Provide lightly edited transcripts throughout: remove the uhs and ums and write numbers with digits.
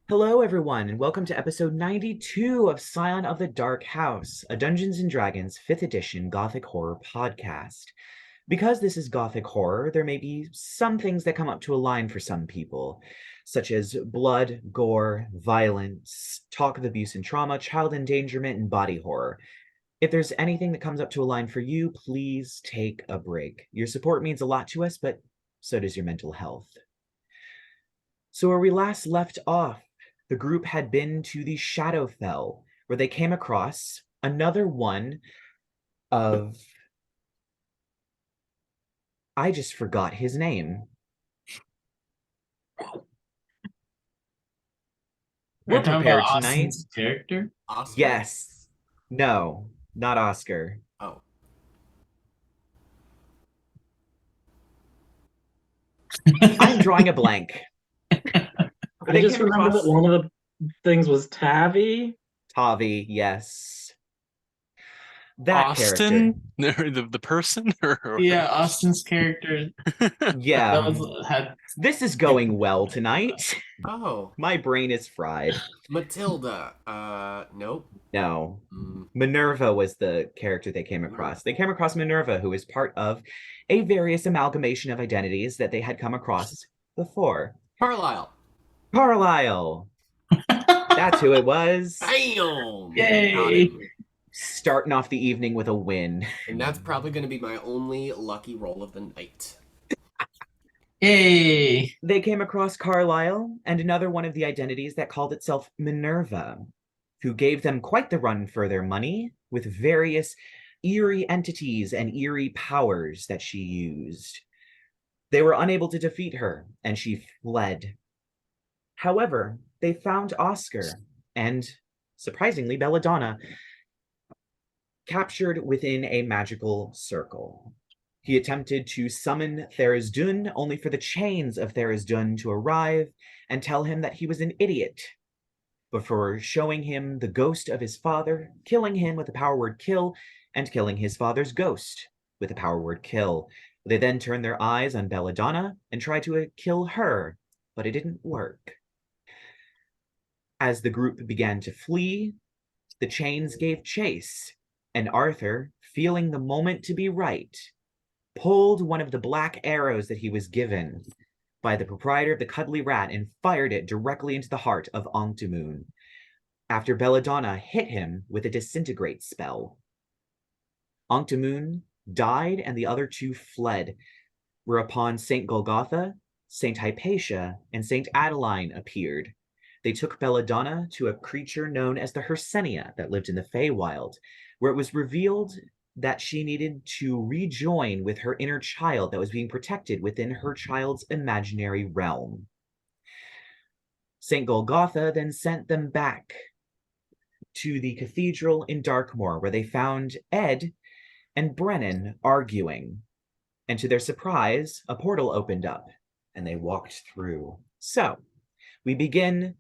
Hello, everyone, and welcome to episode 92 of Scion of the Dark House, a Dungeons & Dragons 5th edition Gothic horror podcast. Because this is Gothic horror, there may be some things that come up to a line for some people, such as blood, gore, violence, talk of abuse and trauma, child endangerment, and body horror. If there's anything that comes up to a line for you, please take a break. Your support means a lot to us, but so does your mental health. So where we last left off, the group had been to the Shadowfell, where they came across another one of... I just forgot his name. We're Are you talking about prepared tonight. Austin's character? Oscar? Yes. No, not Oscar. Oh. I'm drawing a blank. I just remember that one of the things was Tavi. Tavi, yes. That Austin, the person, or Yeah, Austin's character. yeah. Had This is going well tonight. Oh. My brain is fried. Matilda. Nope. No. Mm. Minerva was the character they came across. They came across Minerva, who is part of a various amalgamation of identities that they had come across before. Carlisle. Carlisle. That's who it was. Bam! Yay! Starting off the evening with a win. And that's probably going to be my only lucky roll of the night. Yay! They came across Carlisle and another one of the identities that called itself Minerva, who gave them quite the run for their money with various eerie entities and eerie powers that she used. They were unable to defeat her, and she fled. However, they found Oscar and, surprisingly, Belladonna captured within a magical circle. He attempted to summon Tharizdun, only for the chains of Tharizdun to arrive and tell him that he was an idiot, before showing him the ghost of his father, killing him with the power word kill, and killing his father's ghost with the power word kill. They then turned their eyes on Belladonna and tried to kill her, but it didn't work. As the group began to flee, the chains gave chase, and Arthur, feeling the moment to be right, pulled one of the black arrows that he was given by the proprietor of the Cuddly Rat and fired it directly into the heart of Anktumun, after Belladonna hit him with a disintegrate spell. Anktumun died and the other two fled, whereupon St. Golgotha, St. Hypatia, and St. Adeline appeared. They took Belladonna to a creature known as the Hersenia that lived in the Feywild, where it was revealed that she needed to rejoin with her inner child that was being protected within her child's imaginary realm. St. Golgotha then sent them back to the cathedral in Darkmoor, where they found Ed and Brennan arguing. And to their surprise, a portal opened up, and they walked through. So, we begin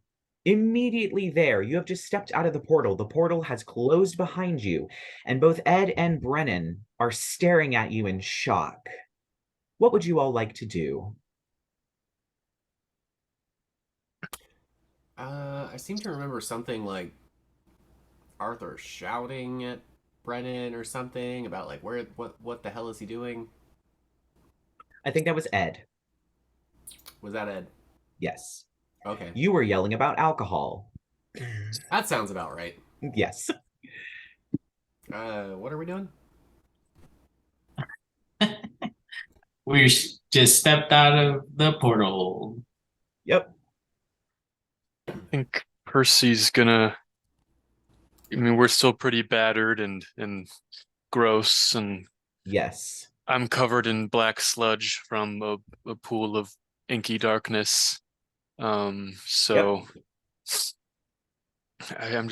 immediately there. You have just stepped out of the portal. The portal has closed behind you, and both Ed and Brennan are staring at you in shock. What would you all like to do? I seem to remember something like Arthur shouting at Brennan or something about like what the hell is he doing? I think that was Ed. Was that Ed? Yes. Okay. You were yelling about alcohol. That sounds about right. Yes. What are we doing? We just stepped out of the portal. Yep. I think Percy's gonna. I mean, we're still pretty battered and gross, and Yes. I'm covered in black sludge from a pool of inky darkness. So I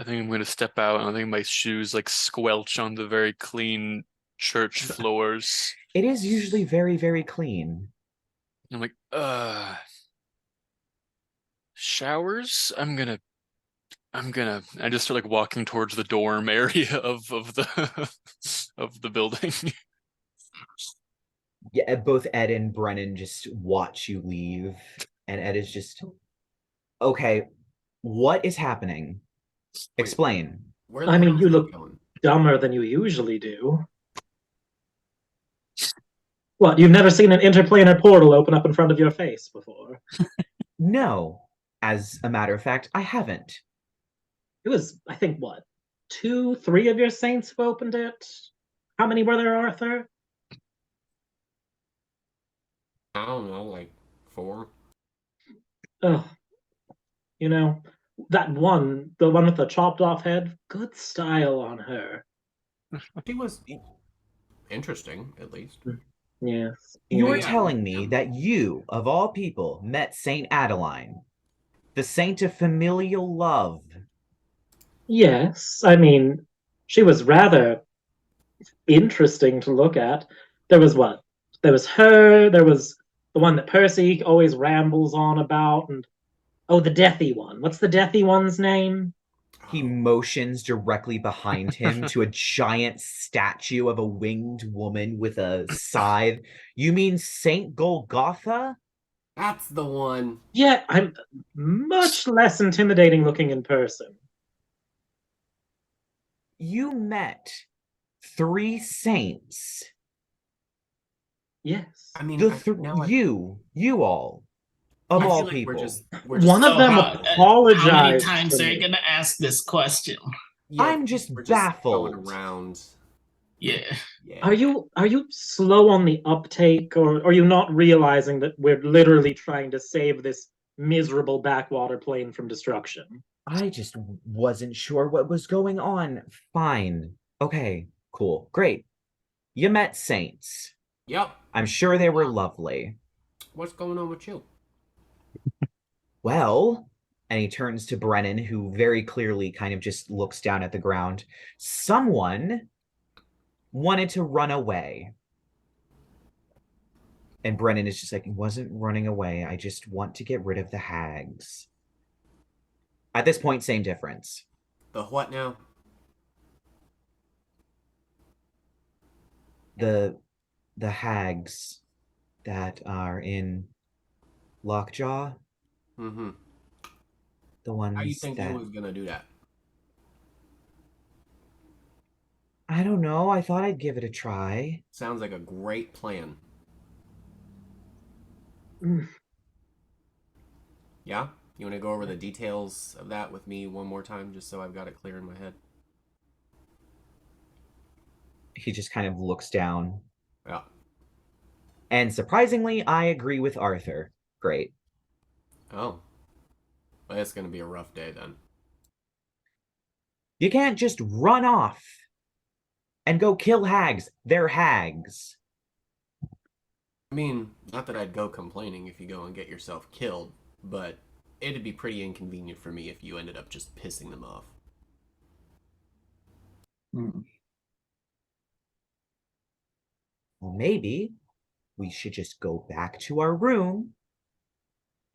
think I'm gonna step out, and I think my shoes like squelch on the very clean church floors. It is usually very, very clean. I'm like, showers? I just start like walking towards the dorm area of the of the building. Yeah, both Ed and Brennan just watch you leave, and Ed is just, okay, What is happening? Explain. Where the I mean, hell you is he look going? dumber than you usually do. What, you've never seen an interplanar portal open up in front of your face before? No. As a matter of fact, I haven't. It was, I think, what, 2, 3 of your saints who opened it? How many were there, Arthur? I don't know, like 4. Ugh. You know, that one, the one with the chopped off head, good style on her. He was interesting, at least. Yes. You're Yeah. telling me that you, of all people, met Saint Adeline, the saint of familial love. Yes, I mean, she was rather interesting to look at. There was what? There was her, there was the one that Percy always rambles on about, and oh, the deathy one. What's the deathy one's name? He motions directly behind him to a giant statue of a winged woman with a scythe. You mean Saint Golgotha? That's the one. Yeah, I'm much less intimidating looking in person. You met 3 saints. Yes. I mean, You all, of I all feel like people. we're just One of them how many apologized times to are you me. gonna ask this question? Yeah, I'm just we're baffled. going around. Yeah. Yeah. Are you slow on the uptake, or are you not realizing that we're literally trying to save this miserable backwater plane from destruction? I just wasn't sure what was going on. Fine. Okay, cool. Great. You met saints. Yep. I'm sure they were lovely. What's going on with you? Well, and he turns to Brennan, who very clearly kind of just looks down at the ground. Someone wanted to run away. And Brennan is just like, it wasn't running away. I just want to get rid of the hags. At this point, same difference. The what now? The hags that are in Lockjaw, Mm-hmm. the ones How you think that you was gonna do that? I don't know. I thought I'd give it a try. Sounds like a great plan. Mm. Yeah? You want to go over the details of that with me one more time, just so I've got it clear in my head? He just kind of looks down. Yeah. And surprisingly, I agree with Arthur. Great. Oh. Well, it's gonna be a rough day then. You can't just run off and go kill hags. They're hags. I mean, not that I'd go complaining if you go and get yourself killed, but it'd be pretty inconvenient for me if you ended up just pissing them off. Well, maybe we should just go back to our room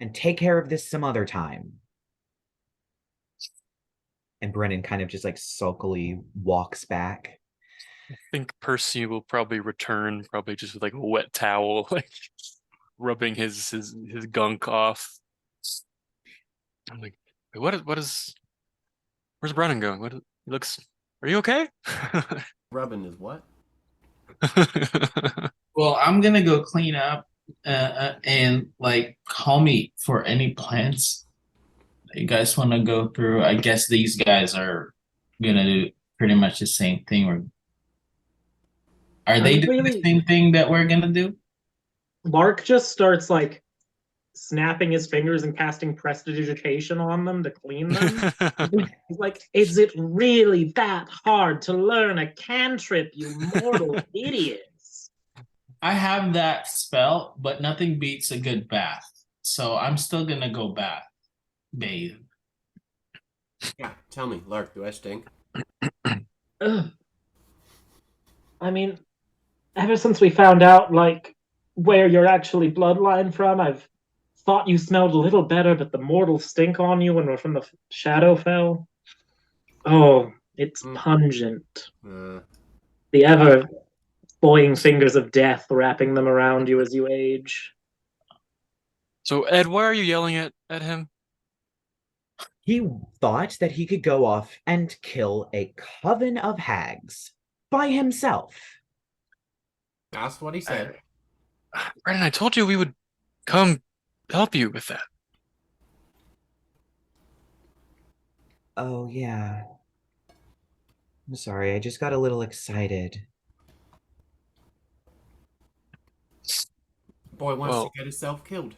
and take care of this some other time. And Brennan kind of just like sulkily walks back. I think Percy will probably return, probably just with like a wet towel, like rubbing his gunk off. I'm like, where's Brennan going? He looks. Are you okay? Rubbing is what? Well, I'm gonna go clean up and like call me for any plans you guys want to go through. I guess these guys are gonna do pretty much the same thing. Or are they doing the same thing that we're gonna do? Lark just starts like snapping his fingers and casting prestidigitation on them to clean them. He's like, is it really that hard to learn a cantrip, you mortal idiots? I have that spell, but nothing beats a good bath. So I'm still gonna go bathe. Yeah, tell me, Lark, do I stink? Ugh. I mean, ever since we found out, like, where you're actually bloodline from, I've thought you smelled a little better, but the mortal stink on you when we're from the Shadowfell. Oh, it's pungent. The ever cloying fingers of death wrapping them around you as you age. So Ed, why are you yelling at him? He thought that he could go off and kill a coven of hags by himself. That's what he said. Brennan, I told you we would come help you with that. Oh, yeah. I'm sorry, I just got a little excited. Boy wants Well, to get himself killed.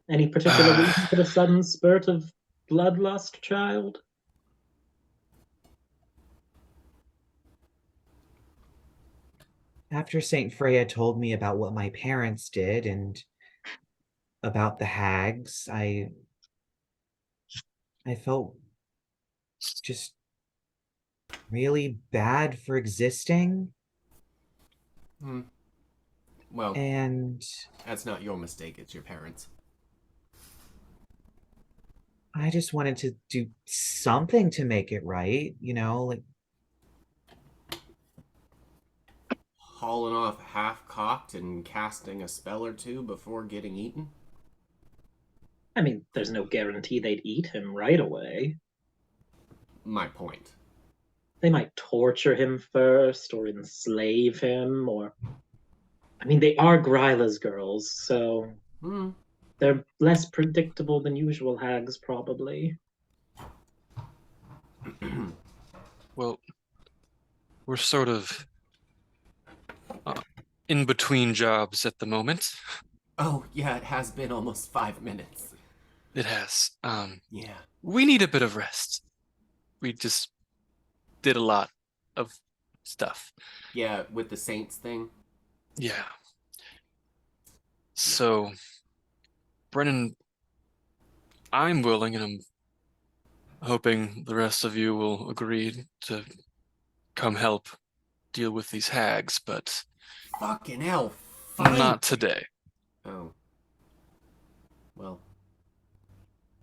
Any particular reason for the sudden spurt of bloodlust, child? After Saint Freya told me about what my parents did and about the hags, I felt just really bad for existing. Well, And that's not your mistake, it's your parents. I just wanted to do something to make it right, you know, like Hauling off half-cocked and casting a spell or two before getting eaten? I mean, there's no guarantee they'd eat him right away. My point. They might torture him first or enslave him, or. I mean, they are Gryla's girls, so they're less predictable than usual hags, probably. well, we're sort of in between jobs at the moment. Oh, yeah, it has been almost 5 minutes. It has. Yeah. We need a bit of rest. We just did a lot of stuff. Yeah, with the Saints thing. Yeah. So, Brennan, I'm willing, and I'm hoping the rest of you will agree to come help deal with these hags, but Fucking hell. Fine. not today. Oh. Well.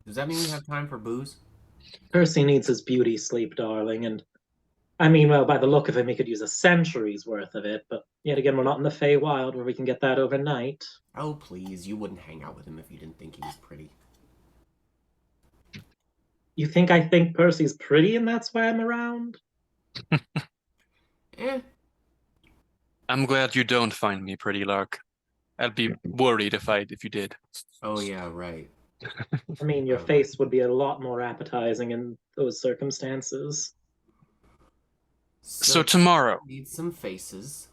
Does that mean we have time for booze? Percy needs his beauty sleep, darling, and I mean, well, by the look of him, he could use a century's worth of it, but yet again, we're not in the Feywild where we can get that overnight. Oh, please, you wouldn't hang out with him if you didn't think he was pretty. You think I think Percy's pretty and that's why I'm around? I'm glad you don't find me pretty, Lark. I'd be worried if you did. Oh, yeah, right. I mean, your face would be a lot more appetizing in those circumstances. So tomorrow. Need some faces.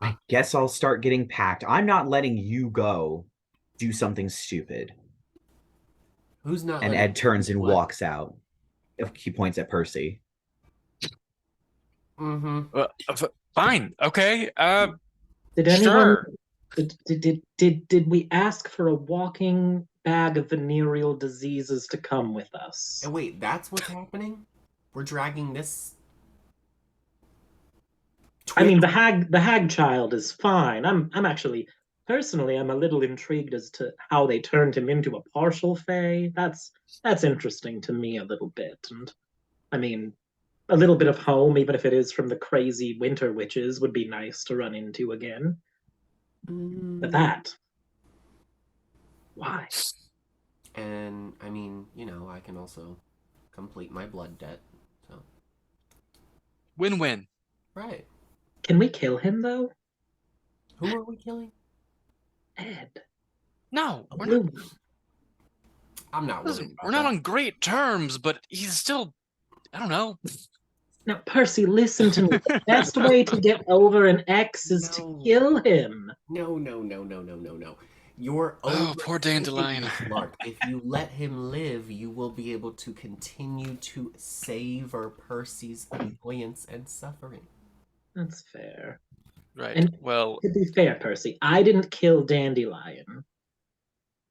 I guess I'll start getting packed. I'm not letting you go do something stupid. Who's not? And Ed turns and walks out. He points at Percy. Fine. Okay. Did anyone? Sure. Did we ask for a walking bag of venereal diseases to come with us? And wait, that's what's happening? We're dragging this. I mean, the hag child is fine. I'm actually personally I'm a little intrigued as to how they turned him into a partial fae. That's interesting to me a little bit. And I mean, a little bit of home, even if it is from the crazy winter witches, would be nice to run into again. But that, why? And I mean, you know, I can also complete my blood debt. So Win-win. right. Can we kill him though? Who are we killing? Ed. No, A we're blue not. one. I'm not worried Listen, about we're not that. on great terms, but he's still, I don't know. Now, Percy, listen to me. The best way to get over an ex is to No. kill him. No. You're Oh, poor overthinking Dandelion. this, Lark. If you let him live, you will be able to continue to savor Percy's annoyance and suffering. That's fair. Right. And well, to be fair, Percy, I didn't kill Dandelion.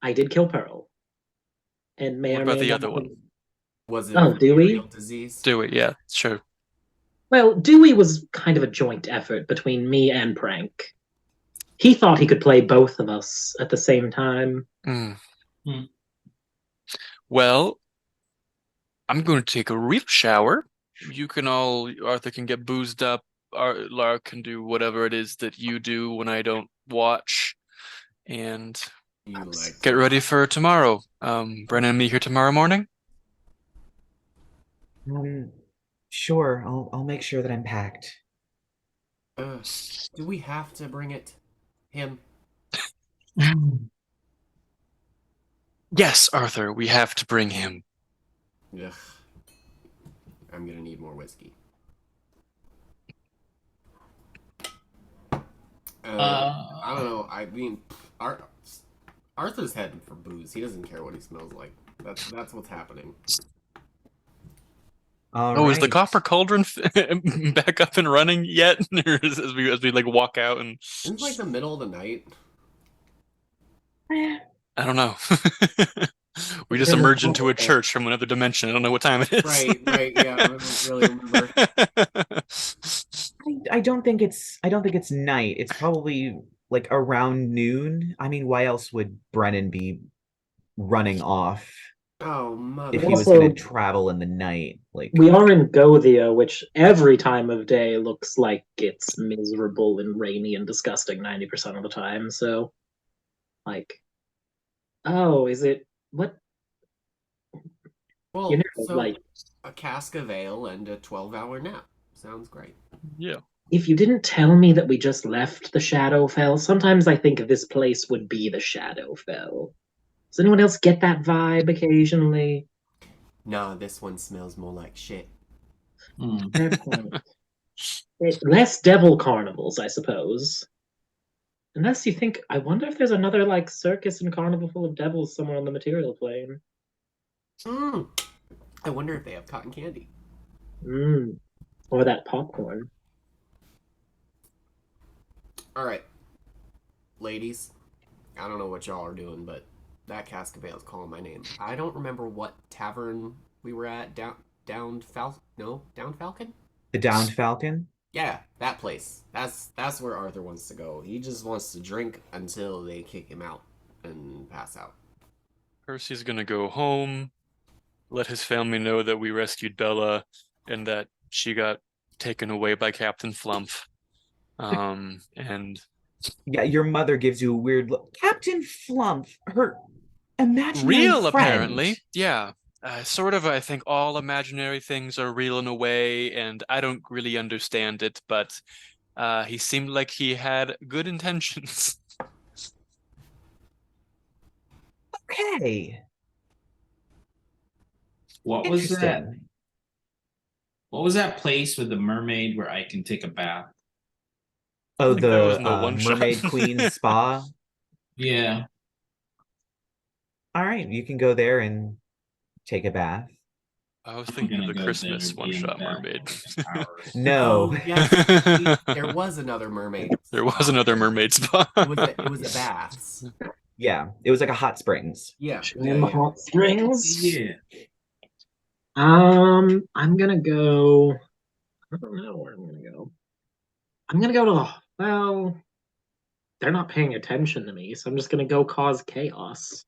I did kill Pearl. And may what or about may the not other one? Was it Oh, a Dewey? venereal disease? Do it, yeah, sure. Well, Dewey was kind of a joint effort between me and Prank. He thought he could play both of us at the same time. Well, I'm going to take a real shower. Arthur can get boozed up. Lark can do whatever it is that you do when I don't watch. and You let's like get ready for tomorrow. Brennan and me here tomorrow morning. Sure. I'll make sure that I'm packed. Do we have to bring it? Him? Yes, Arthur, we have to bring him. Ugh. I'm gonna need more whiskey. I don't know. I mean, Arthur's heading for booze. He doesn't care what he smells like. That's what's happening. Oh, is the Right. copper cauldron back up and running yet? Or as we like walk out and It's like the middle of the night. I don't know. We just Really emerged into a cool. church from another dimension. I don't know what time it is. Right, yeah, I don't really remember. I don't think it's night. It's probably like around noon. I mean, why else would Brennan be running off Oh, mother. if he was Also- going to travel in the night? Like, We are in Gothia, which every time of day looks like it's miserable and rainy and disgusting 90% of the time. So, like, oh, is it what? Well, You know, so like, a cask of ale and a 12-hour nap. Sounds great. Yeah. if you didn't tell me that we just left the Shadowfell, sometimes I think this place would be the Shadowfell. Does anyone else get that vibe occasionally? Nah, this one smells more like shit. Fair point. Less devil carnivals, I suppose. Unless you think, I wonder if there's another like circus and carnival full of devils somewhere on the material plane. I wonder if they have cotton candy. Or that popcorn. Alright. Ladies, I don't know what y'all are doing, but that cask of ale is calling my name. I don't remember what tavern we were at. Downed Falcon? the Downed Falcon. Yeah, that place. That's where Arthur wants to go. He just wants to drink until they kick him out and pass out. Percy's gonna go home, let his family know that we rescued Bella and that she got taken away by Captain Flump. And Yeah, your mother gives you a weird look. Captain Flump, her imaginary real, friend. apparently. Yeah. Sort of, I think all imaginary things are real in a way, and I don't really understand it, but he seemed like he had good intentions. Okay. What was that? Interesting. What was that place with the mermaid where I can take a bath? Oh, think that was the in the one shot. Mermaid Queen Spa. Yeah. All right, you can go there and take a bath. I was I'm thinking of gonna the go Christmas there and be in the one-shot bath mermaid. for like hours. No. Oh, yes. There was another mermaid. There was another mermaid spa. It was a baths. Yeah, it was like a hot springs. Yeah. In the hot springs. Yeah. I'm gonna go. I don't know where I'm gonna go. I'm gonna go to the. Well, they're not paying attention to me, so I'm just gonna go cause chaos.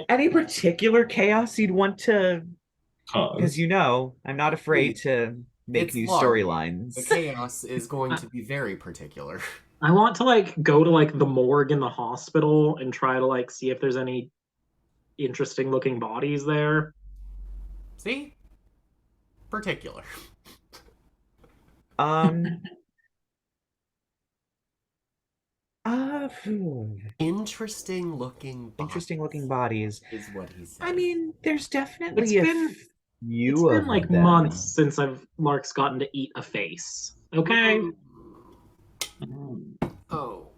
Any particular chaos you'd want to? Because Cause you know, I'm not afraid to make It's new Lark. storylines. The chaos is going to be very particular. I want to like go to like the morgue in the hospital and try to like see if there's any interesting looking bodies there. See? Particular. Um. Interesting looking Interesting looking bodies. is what he said. I mean, there's It's definitely a been few it's of been like them. months since Lark's gotten to eat a face. Okay. Oh.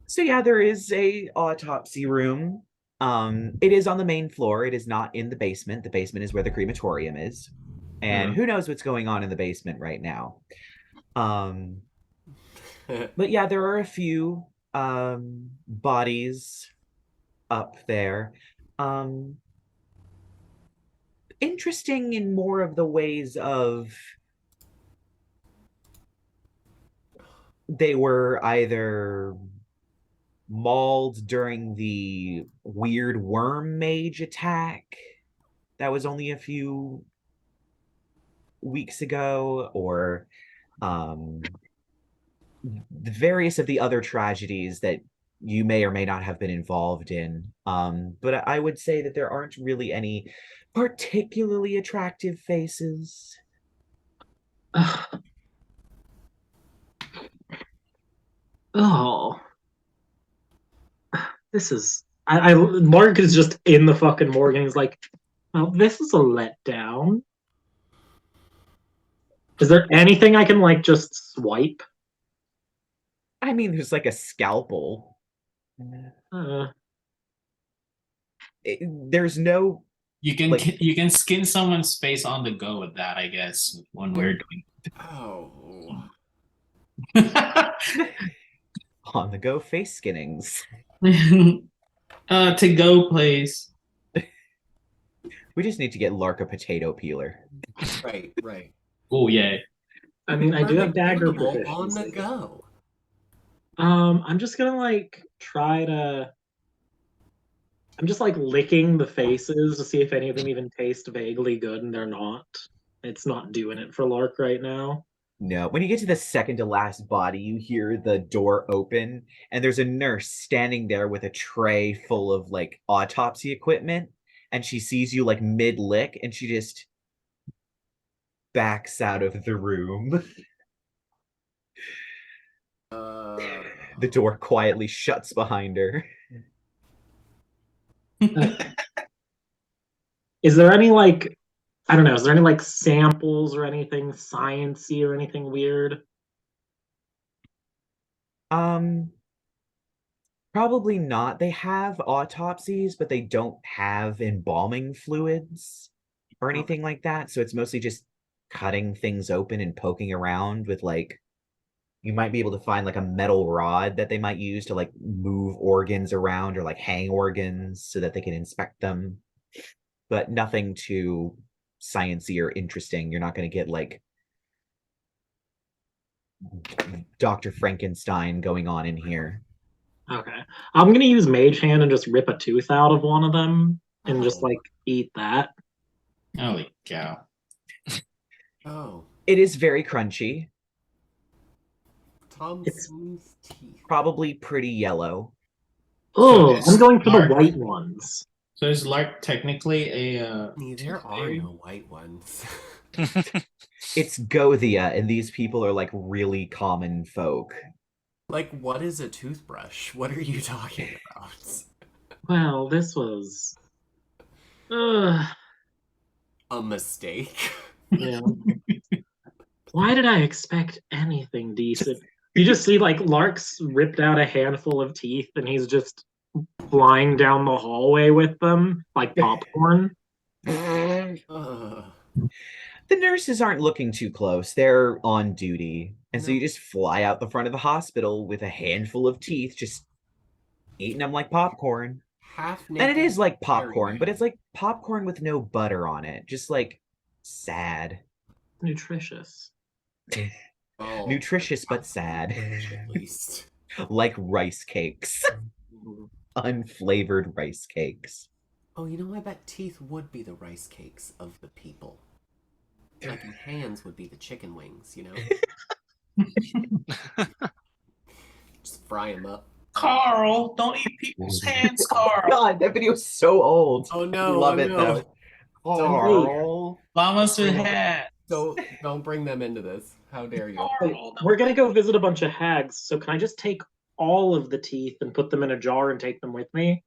So yeah, there is a autopsy room. It is on the main floor. It is not in the basement. The basement is where the crematorium is. And who knows what's going on in the basement right now. But yeah, there are a few bodies up there. Interesting in more of the ways of they were either mauled during the weird worm mage attack that was only a few weeks ago, or the various of the other tragedies that you may or may not have been involved in. But I would say that there aren't really any particularly attractive faces. Oh, this is. Lark is just in the fucking morgue and he's like, well, this is a letdown. Is there anything I can like just swipe? I mean, there's like a scalpel. There's no. You can Like- you can skin someone's face on the go with that, I guess, when we're Oh. doing. On the go face skinnings. To go, please. We just need to get Lark a potato peeler. Right, right. Oh yeah. I mean, I do have dagger Portable on the proficiency. go. I'm just gonna like try to. I'm just like licking the faces to see if any of them even taste vaguely good, and they're not. It's not doing it for Lark right now. No, when you get to the second to last body, you hear the door open, and there's a nurse standing there with a tray full of like autopsy equipment, and she sees you like mid lick, and she just backs out of the room. The door quietly shuts behind her. Is there any like, I don't know, is there any like samples or anything science-y or anything weird? Probably not. They have autopsies, but they don't have embalming fluids or anything like that. So it's mostly just cutting things open and poking around with like, you might be able to find like a metal rod that they might use to like move organs around or like hang organs so that they can inspect them. But nothing too sciencey or interesting. You're not going to get like Dr. Frankenstein going on in here. Okay. I'm gonna use Mage Hand and just rip a tooth out of one of them and just like eat that. Holy cow. Oh. It is very crunchy, Thompson's teeth. probably pretty yellow. Oh, it's I'm going for the Lark. white ones. So is Lark technically a There are no white ones. It's Gothia, and these people are like really common folk. Like, what is a toothbrush? What are you talking about? Well, this was. Uh, A mistake? yeah. Why did I expect anything decent? You just see like Lark's ripped out a handful of teeth and he's just flying down the hallway with them like popcorn. The nurses aren't looking too close. They're on duty. And so you just fly out the front of the hospital with a handful of teeth, just eating them like popcorn. Half And it is like popcorn, Fairy but it's like popcorn with no butter on it. Just like sad. Nutritious. Oh, Nutritious but sad. at least. Like rice cakes. Unflavored rice cakes. Oh, you know, I bet teeth would be the rice cakes of the people. Like your hands would be the chicken wings, you know? Just fry them up. Carl, don't eat people's hands, Carl. God, that video is so old. Oh no, Love oh, it no. though. Don't Llamas with hat. Don't bring them into this. How dare you? Wait, we're gonna go visit a bunch of hags, so can I just take all of the teeth and put them in a jar and take them with me?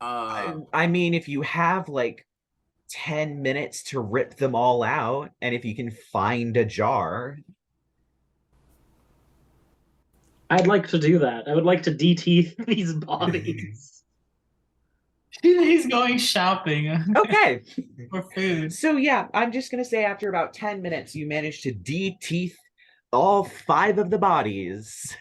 I mean, if you have like 10 minutes to rip them all out, and if you can find a jar. I'd like to do that. I would like to de-teeth these bodies. He's going shopping. Okay. For food. So yeah, I'm just gonna say after about 10 minutes, you managed to de-teeth all 5 of the bodies.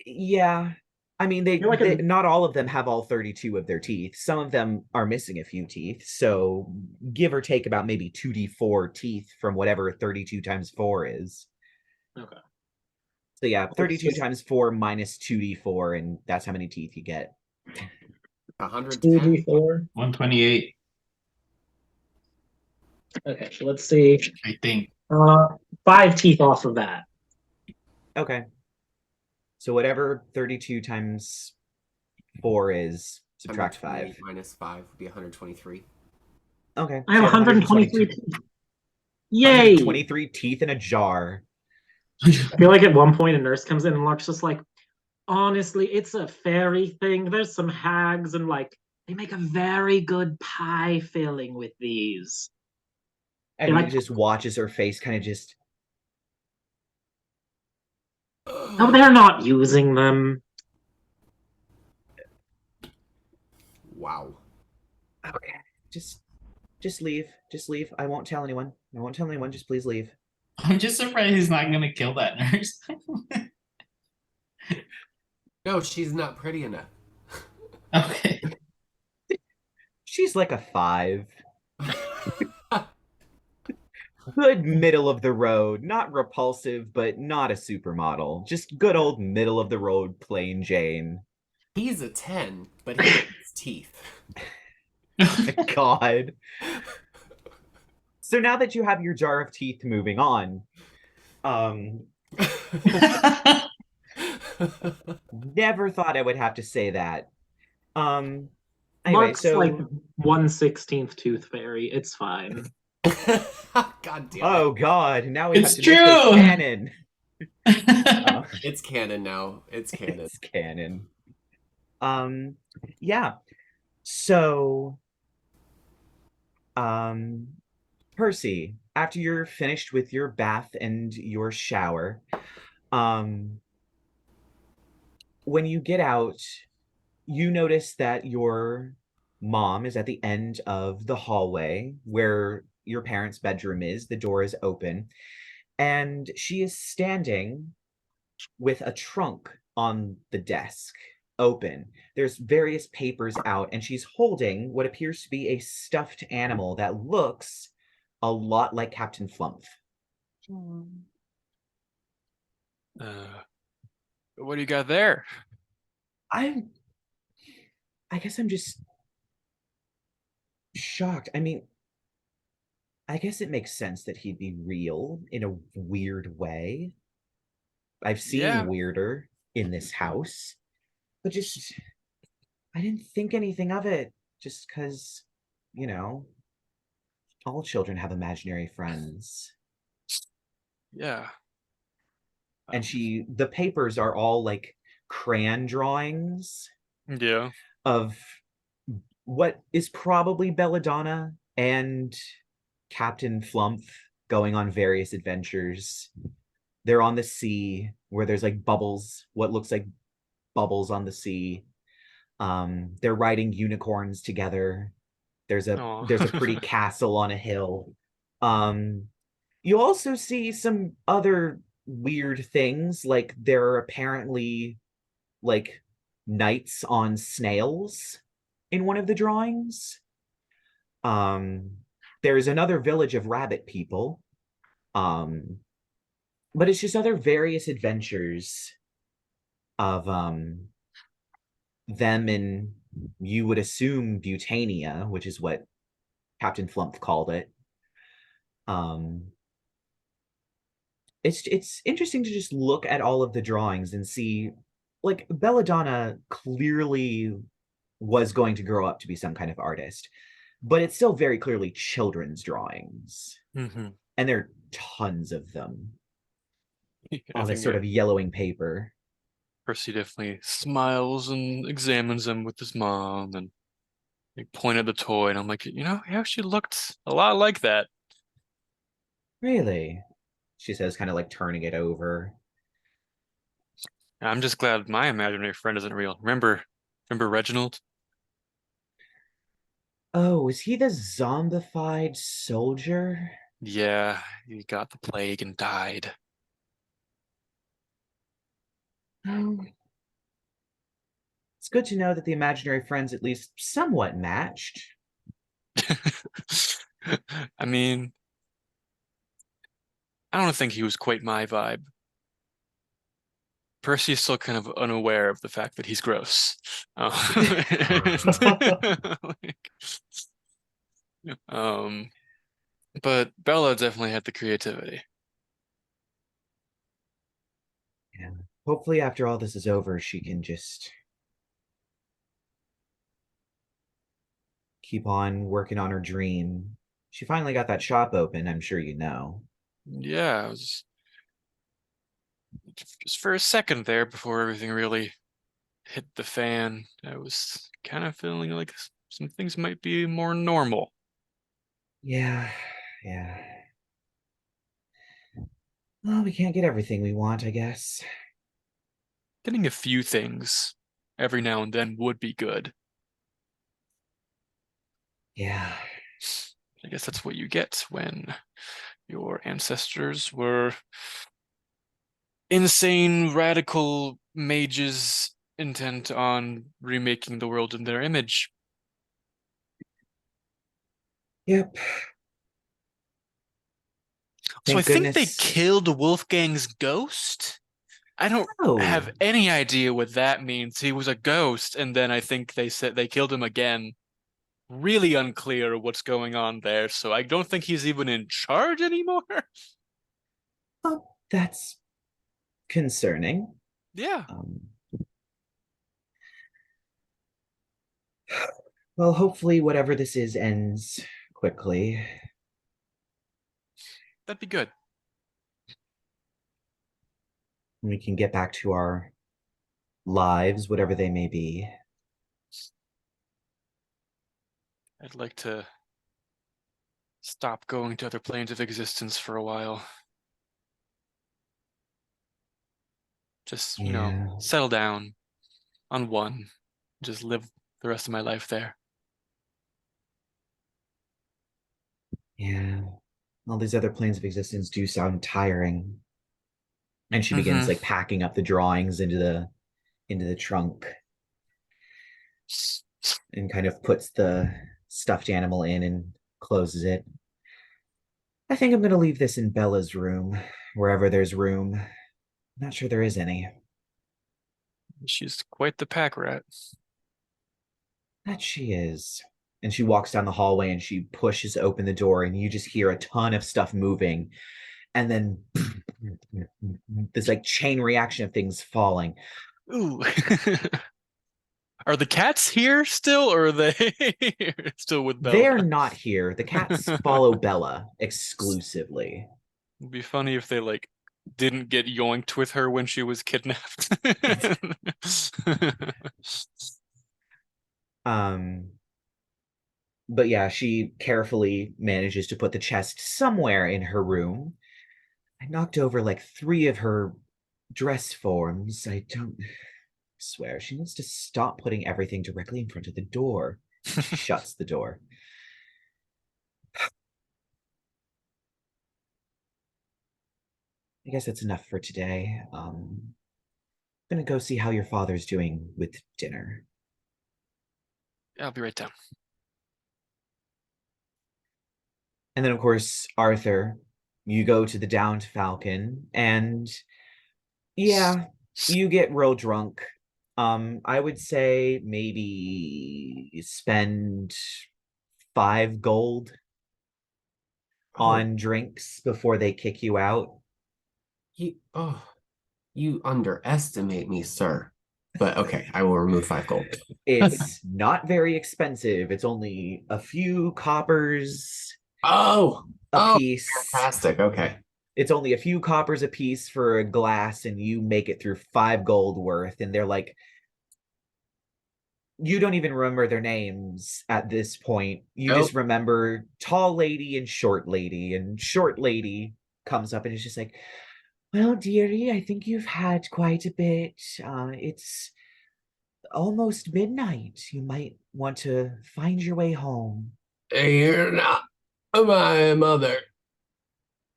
Yeah. I mean, not all of them have all 32 of their teeth. Some of them are missing a few teeth. So give or take about maybe 2d4 teeth from whatever 32 times 4 is. Okay. So yeah, 32 times 4 minus 2d4, and that's how many teeth you get. 110? 2d4. 128. Okay, so let's see. I think. 5 teeth off of that. Okay. So whatever 32 times 4 is, subtract 5. 128 minus 5 would be 123. Okay. I have So you 123 teeth. Yay! 123 teeth in a jar. I feel like at one point a nurse comes in and Lark's just like, honestly, it's a fairy thing. There's some hags and like they make a very good pie filling with these. And Yeah, he like- just watches her face kind of just. No, they're not using them. Wow. Okay. Just leave. Just leave. I won't tell anyone. I won't tell anyone. Just please leave. I'm just surprised he's not gonna kill that nurse. No, she's not pretty enough. Okay. She's like a 5. Good middle of the road. Not repulsive, but not a supermodel. Just good old middle of the road plain Jane. He's a 10, but he has teeth. God. So now that you have your jar of teeth, moving on. Never thought I would have to say that. Anyway, Lark's so like 1/16th tooth fairy. It's fine. God damn it. oh god, now we It's have to make this true! canon. It's canon now. It's canon. It's canon. Yeah. So Percy, after you're finished with your bath and your shower, when you get out, you notice that your mom is at the end of the hallway where your parents' bedroom is. The door is open, and she is standing with a trunk on the desk open. There's various papers out, and she's holding what appears to be a stuffed animal that looks a lot like Captain Flump. What do you got there? I guess I'm just shocked. I mean, I guess it makes sense that he'd be real in a weird way. I've seen Yeah. weirder in this house, but just I didn't think anything of it just because, all children have imaginary friends. Yeah. And the papers are all like crayon drawings Yeah. of what is probably Belladonna and Captain Flump going on various adventures. They're on the sea where there's like bubbles, what looks like bubbles on the sea. They're riding unicorns together. There's Aw. a pretty castle on a hill. You also see some other weird things, like there are apparently like knights on snails in one of the drawings. There's another village of rabbit people. But it's just other various adventures of them in, you would assume, Butania, which is what Captain Flump called it. It's interesting to just look at all of the drawings and see, like, Belladonna clearly was going to grow up to be some kind of artist, but it's still very clearly children's drawings. Mm-hmm. And there are tons of them I on this think sort of yellowing paper. Percy definitely smiles and examines them with his mom and like, point at the toy, and I'm like, yeah, she looked a lot like that. Really? She says, kind of like turning it over. I'm just glad my imaginary friend isn't real. Remember Reginald? Oh, is he the zombified soldier? Yeah, he got the plague and died. Oh. It's good to know that the imaginary friends at least somewhat matched. I mean, I don't think he was quite my vibe. Percy is still kind of unaware of the fact that he's gross. Like, But Bella definitely had the creativity. Yeah. Hopefully, after all this is over, she can just keep on working on her dream. She finally got that shop open, I'm sure you know. Yeah, it was just for a second there before everything really hit the fan. I was kind of feeling like some things might be more normal. Yeah, yeah. Well, we can't get everything we want, I guess. Getting a few things every now and then would be good. Yeah. I guess that's what you get when your ancestors were insane, radical mages intent on remaking the world in their image. Yep. So I Thank think they goodness. killed Wolfgang's ghost. I don't Oh, have any idea what that means. He was a ghost, and then I think they said they killed him again. Really unclear what's going on there, so I don't think he's even in charge anymore. oh, that's concerning. Yeah, Um, well, hopefully, whatever this is ends quickly. that'd be good. And we can get back to our lives, whatever they may be. I'd like to stop going to other planes of existence for a while. Just, Yeah, settle down on one. Just live the rest of my life there. yeah. All these other planes of existence do sound tiring. And she begins Mm-hmm. like packing up the drawings into the trunk and kind of puts the stuffed animal in and closes it. I think I'm going to leave this in Bella's room, wherever there's room. Not sure there is any. She's quite the pack rat. That she is. And she walks down the hallway and she pushes open the door, and you just hear a ton of stuff moving. And then this like chain reaction of things falling. Ooh. Are the cats here still, or are they still with Bella? They're not here. The cats follow Bella exclusively. It'd be funny if they didn't get yoinked with her when she was kidnapped. Um, but yeah, she carefully manages to put the chest somewhere in her room. I knocked over like 3 of her dress forms. I don't swear. She needs to stop putting everything directly in front of the door. She shuts the door. I guess that's enough for today. I'm gonna go see how your father's doing with dinner. I'll be right down. And then, of course, Arthur, you go to the Downed Falcon, and yeah, you get real drunk. I would say maybe spend 5 gold Oh, on drinks before they kick you out. you underestimate me, sir. But okay, I will remove 5 gold. It's not very expensive. It's only a few coppers Oh, a oh, piece. fantastic. Okay. It's only a few coppers a piece for a glass, and you make it through 5 gold worth. And they're like, you don't even remember their names at this point. You Nope. just remember tall lady and short lady. And short lady comes up and is just like, well, dearie, I think you've had quite a bit. It's almost midnight. You might want to find your way home. You're not my mother.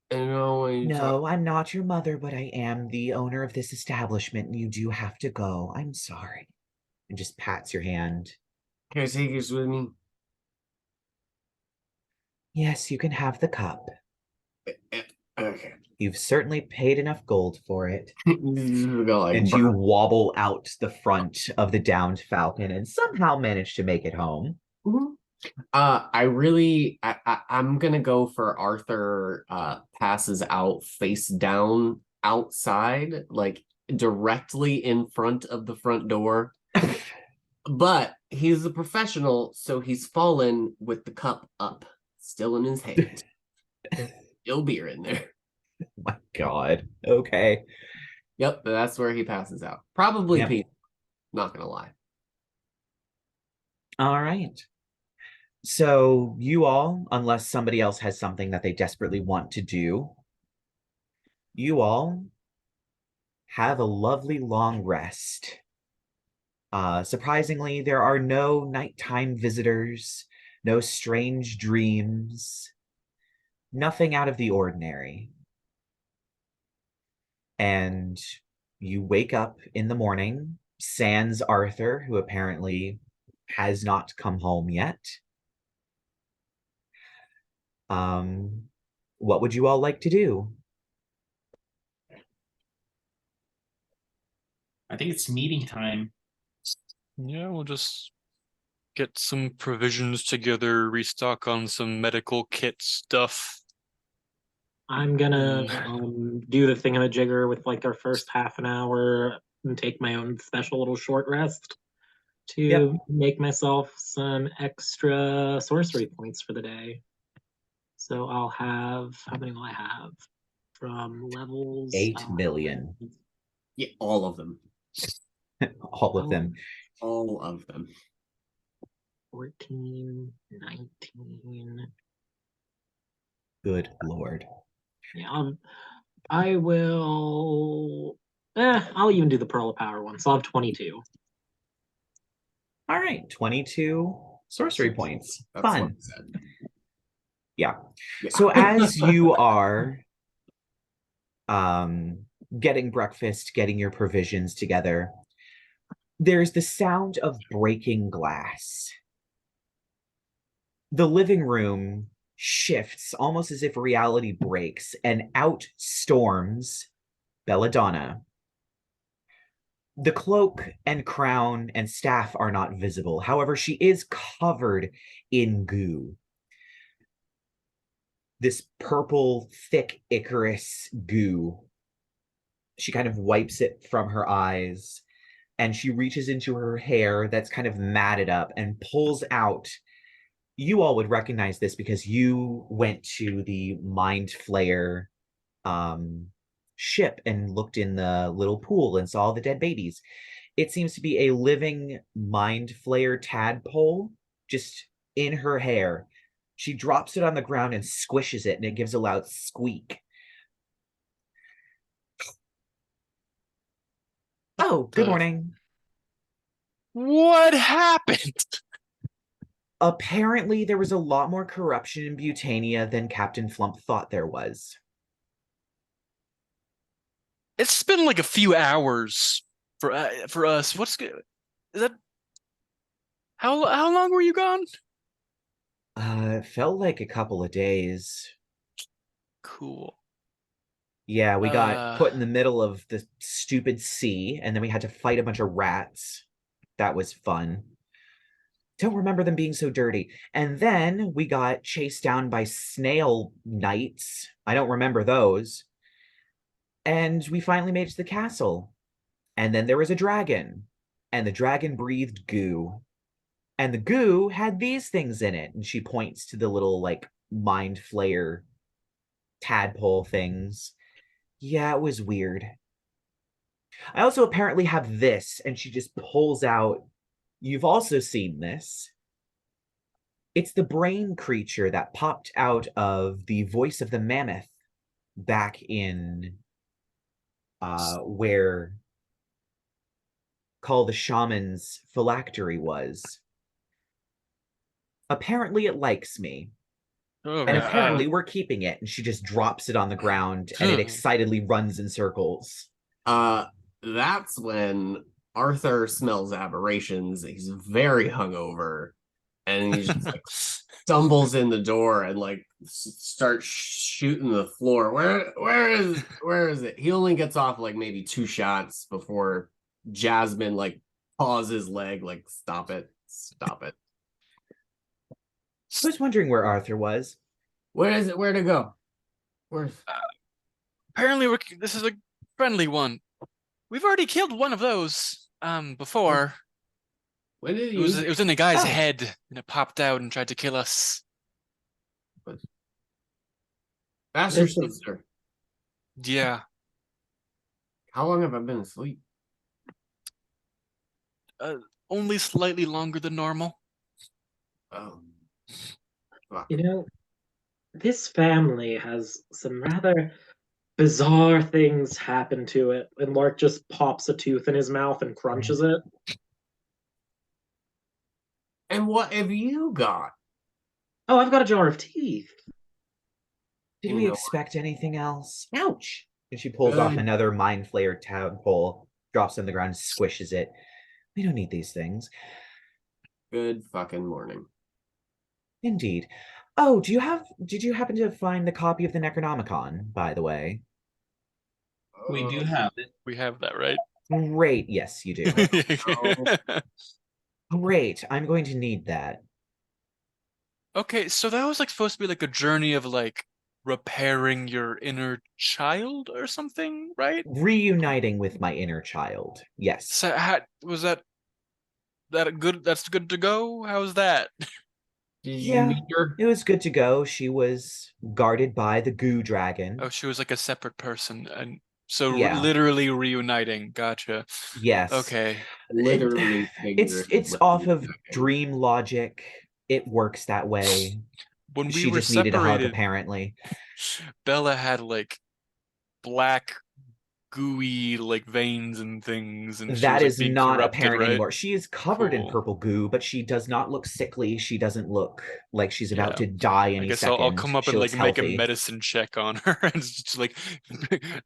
And always No, I'm not your mother, but I am the owner of this establishment, and you do have to go. I'm sorry. And just pats your hand. can I take this with me? Yes, you can have the cup. Okay. You've certainly paid enough gold for it. We go like And you wobble out the front of the Downed Falcon and somehow manage to make it home. Mhm. I'm gonna go for Arthur passes out face down outside, like directly in front of the front door. But he's a professional, so he's fallen with the cup up, still in his hand. Still beer in there. My God. Okay. Yep, that's where he passes out. Probably Yep. Pete. Not gonna lie. All right. So you all, unless somebody else has something that they desperately want to do, you all have a lovely long rest. Surprisingly, there are no nighttime visitors, no strange dreams, nothing out of the ordinary. And you wake up in the morning, sans Arthur, who apparently has not come home yet. What would you all like to do? I think it's meeting time. Yeah, we'll just get some provisions together, restock on some medical kit stuff. I'm gonna Mm. do the thingamajigger with like our first half an hour and take my own special little short rest to Yep. make myself some extra sorcery points for the day. So I'll have, how many will I have? From levels 8 million. Yeah, all of them. All of them. All of them. 14, 19. Good Lord. Yeah, I will. I'll even do the Pearl of Power one. So I'll have 22. All right, 22 sorcery points. That's Fun. what I said. Yeah. Yeah. So as you are getting breakfast, getting your provisions together, there's the sound of breaking glass. The living room shifts almost as if reality breaks, and out storms Belladonna. The cloak and crown and staff are not visible. However, she is covered in goo. This purple, thick Icarus goo. She kind of wipes it from her eyes, and she reaches into her hair that's kind of matted up and pulls out. You all would recognize this because you went to the Mind Flayer ship and looked in the little pool and saw the dead babies. It seems to be a living Mind Flayer tadpole just in her hair. She drops it on the ground and squishes it, and it gives a loud squeak. Oh, good morning. What happened? Apparently, there was a lot more corruption in Butania than Captain Flump thought there was. It's been like a few hours for us. What's good? Is that how long were you gone? It felt like a couple of days. Cool. Yeah, we got put in the middle of the stupid sea, and then we had to fight a bunch of rats. That was fun. Don't remember them being so dirty. And then we got chased down by snail knights. I don't remember those. And we finally made it to the castle. And then there was a dragon. And the dragon breathed goo. And the goo had these things in it. And she points to the little, like, mind flayer tadpole things. Yeah, it was weird. I also apparently have this. And she just pulls out. You've also seen this. It's the brain creature that popped out of the voice of the mammoth back in where Call the Shaman's phylactery was. Apparently it likes me. Oh, And apparently we're keeping it. And she just drops it on the ground and it excitedly runs in circles. That's when Arthur smells aberrations. He's very hungover. And he just like stumbles in the door and like starts shooting the floor. Where is it? He only gets off like maybe 2 shots before Jasmine like paws his leg, like stop it. I was wondering where Arthur was. Where is it? Where to go? Where's Apparently, this is a friendly one. We've already killed one of those before. when did It was in the guy's Oh. head, and it popped out and tried to kill us. Master This is- Sister? Yeah. How long have I been asleep? Only slightly longer than normal. Oh. Fuck. You know, this family has some rather bizarre things happen to it, and Lark just pops a tooth in his mouth and crunches it. And what have you got? Oh, I've got a jar of teeth. Did You we know- expect anything else? Ouch! And she pulls off Good. another mind flayer tadpole, drops on the ground, squishes it. We don't need these things. Good fucking morning. Indeed. Oh, did you happen to find the copy of the Necronomicon, by the way? We do have it. We have that, right? Great, yes, you do. Great, I'm going to need that. Okay, so that was like supposed to be like a journey of like repairing your inner child or something, right? Reuniting with my inner child. Yes. So was that good? That's good to go. How's that? Did Yeah. you meet her? It was good to go. She was guarded by the goo dragon. Oh, she was like a separate person, and so Yeah. literally reuniting. Gotcha. Yes. Okay. Literally. It's off of dream logic. It works that way. When we She were just needed a hug, separated, apparently. Bella had like black, gooey like veins and things, and she That was like is being not corrupted, apparent right? anymore. She is covered in Cool. purple goo, but she does not look sickly. She doesn't look like she's about Yeah. to die I any guess second. I'll come up She and looks like make a healthy. medicine check on her and just like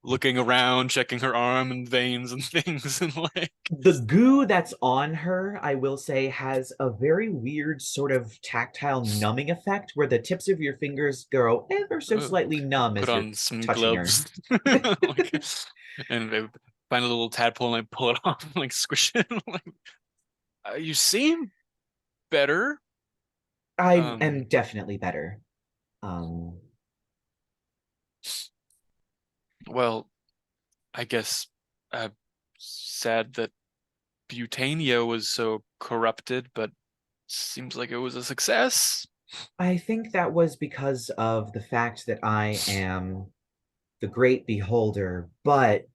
looking around, checking her arm and veins and things, and like The goo that's on her, I will say, has a very weird sort of tactile numbing effect where the tips of your fingers go ever so Oh, slightly numb as put you're on some touching her. gloves. Like, and I find a little tadpole and I pull it off and like squish it. Like, you seem better. I Um, am definitely better. Um, Well, I guess sad that Butania was so corrupted, but seems like it was a success. I think that was because of the fact that I am the great beholder, but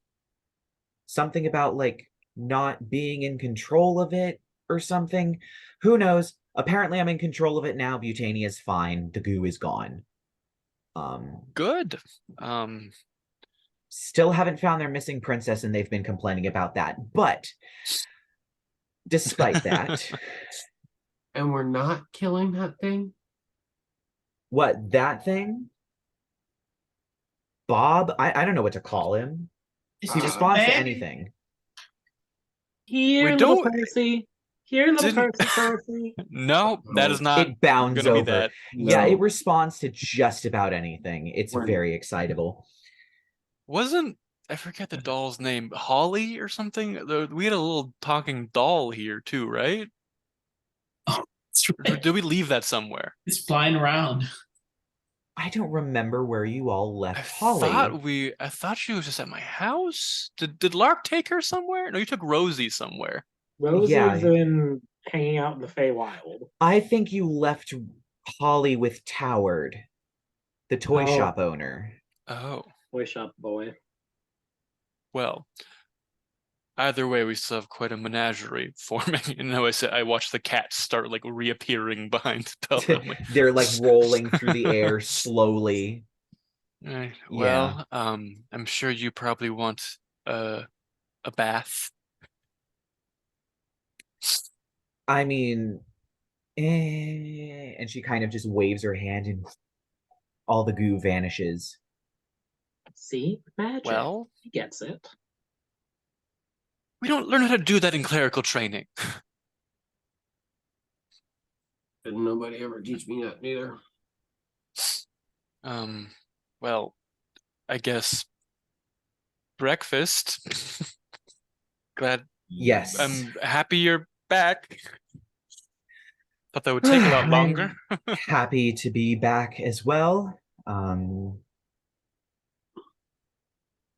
something about like not being in control of it or something. Who knows? Apparently I'm in control of it now. Butania's fine. The goo is gone. Good. Still haven't found their missing princess and they've been complaining about that. But despite that, And we're not killing that thing? what, that thing? Bob? I don't know what to call him. It's He just responds to bad. anything. Here, We little don't- Percy. Here, little Didn't- Percy. No, that is not It bounds gonna be over. that. Yeah, No. it responds to just about anything. It's We're- very excitable. Wasn't I forget the doll's name, Holly or something? We had a little talking doll here too, right? It's, Or did we leave that somewhere? it's flying around. I don't remember where you all I left Holly. thought she was just at my house. Did Lark take her somewhere? No, you took Rosie somewhere. Rosie's Yeah. in hanging out in the Feywild. I think you left Holly with Toward, the toy Oh. shop owner. Oh, Toy shop boy. well. Either way, we still have quite a menagerie forming. And now I watched the cats start like reappearing behind Bella. I'm like, They're like rolling through the air slowly. "Eh, well, I'm sure you probably want a bath. I mean, and she kind of just waves her hand and all the goo vanishes. See? Magic. Well, He gets it. we don't learn how to do that in clerical training. Didn't nobody ever teach me that neither. Well, I guess breakfast. Glad Yes. I'm happy you're back. Thought that would take a lot longer. I'm happy to be back as well.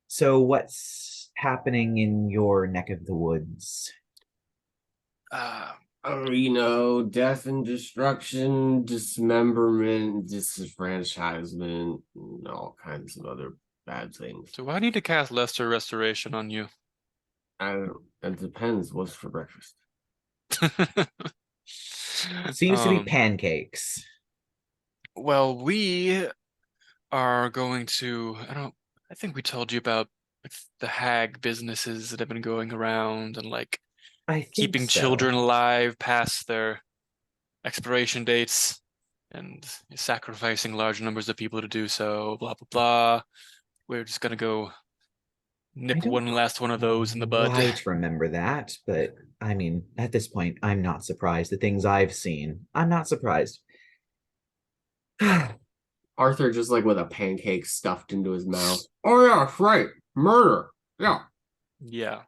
So what's happening in your neck of the woods? Death and destruction, dismemberment, disenfranchisement, and all kinds of other bad things. So I need to cast Lesser Restoration on you. It depends what's for breakfast. Seems to be pancakes. Well, we are going to, I think we told you about the hag businesses that have been going around and like I think keeping so. children alive past their expiration dates and sacrificing large numbers of people to do so, blah, blah, blah. We're just going to go nip one last one of those in the bud. Quite remember that, but I mean, at this point, I'm not surprised. The things I've seen, I'm not surprised. Arthur just like with a pancake stuffed into his mouth. Oh yeah, right. Murder. Yeah. Yeah.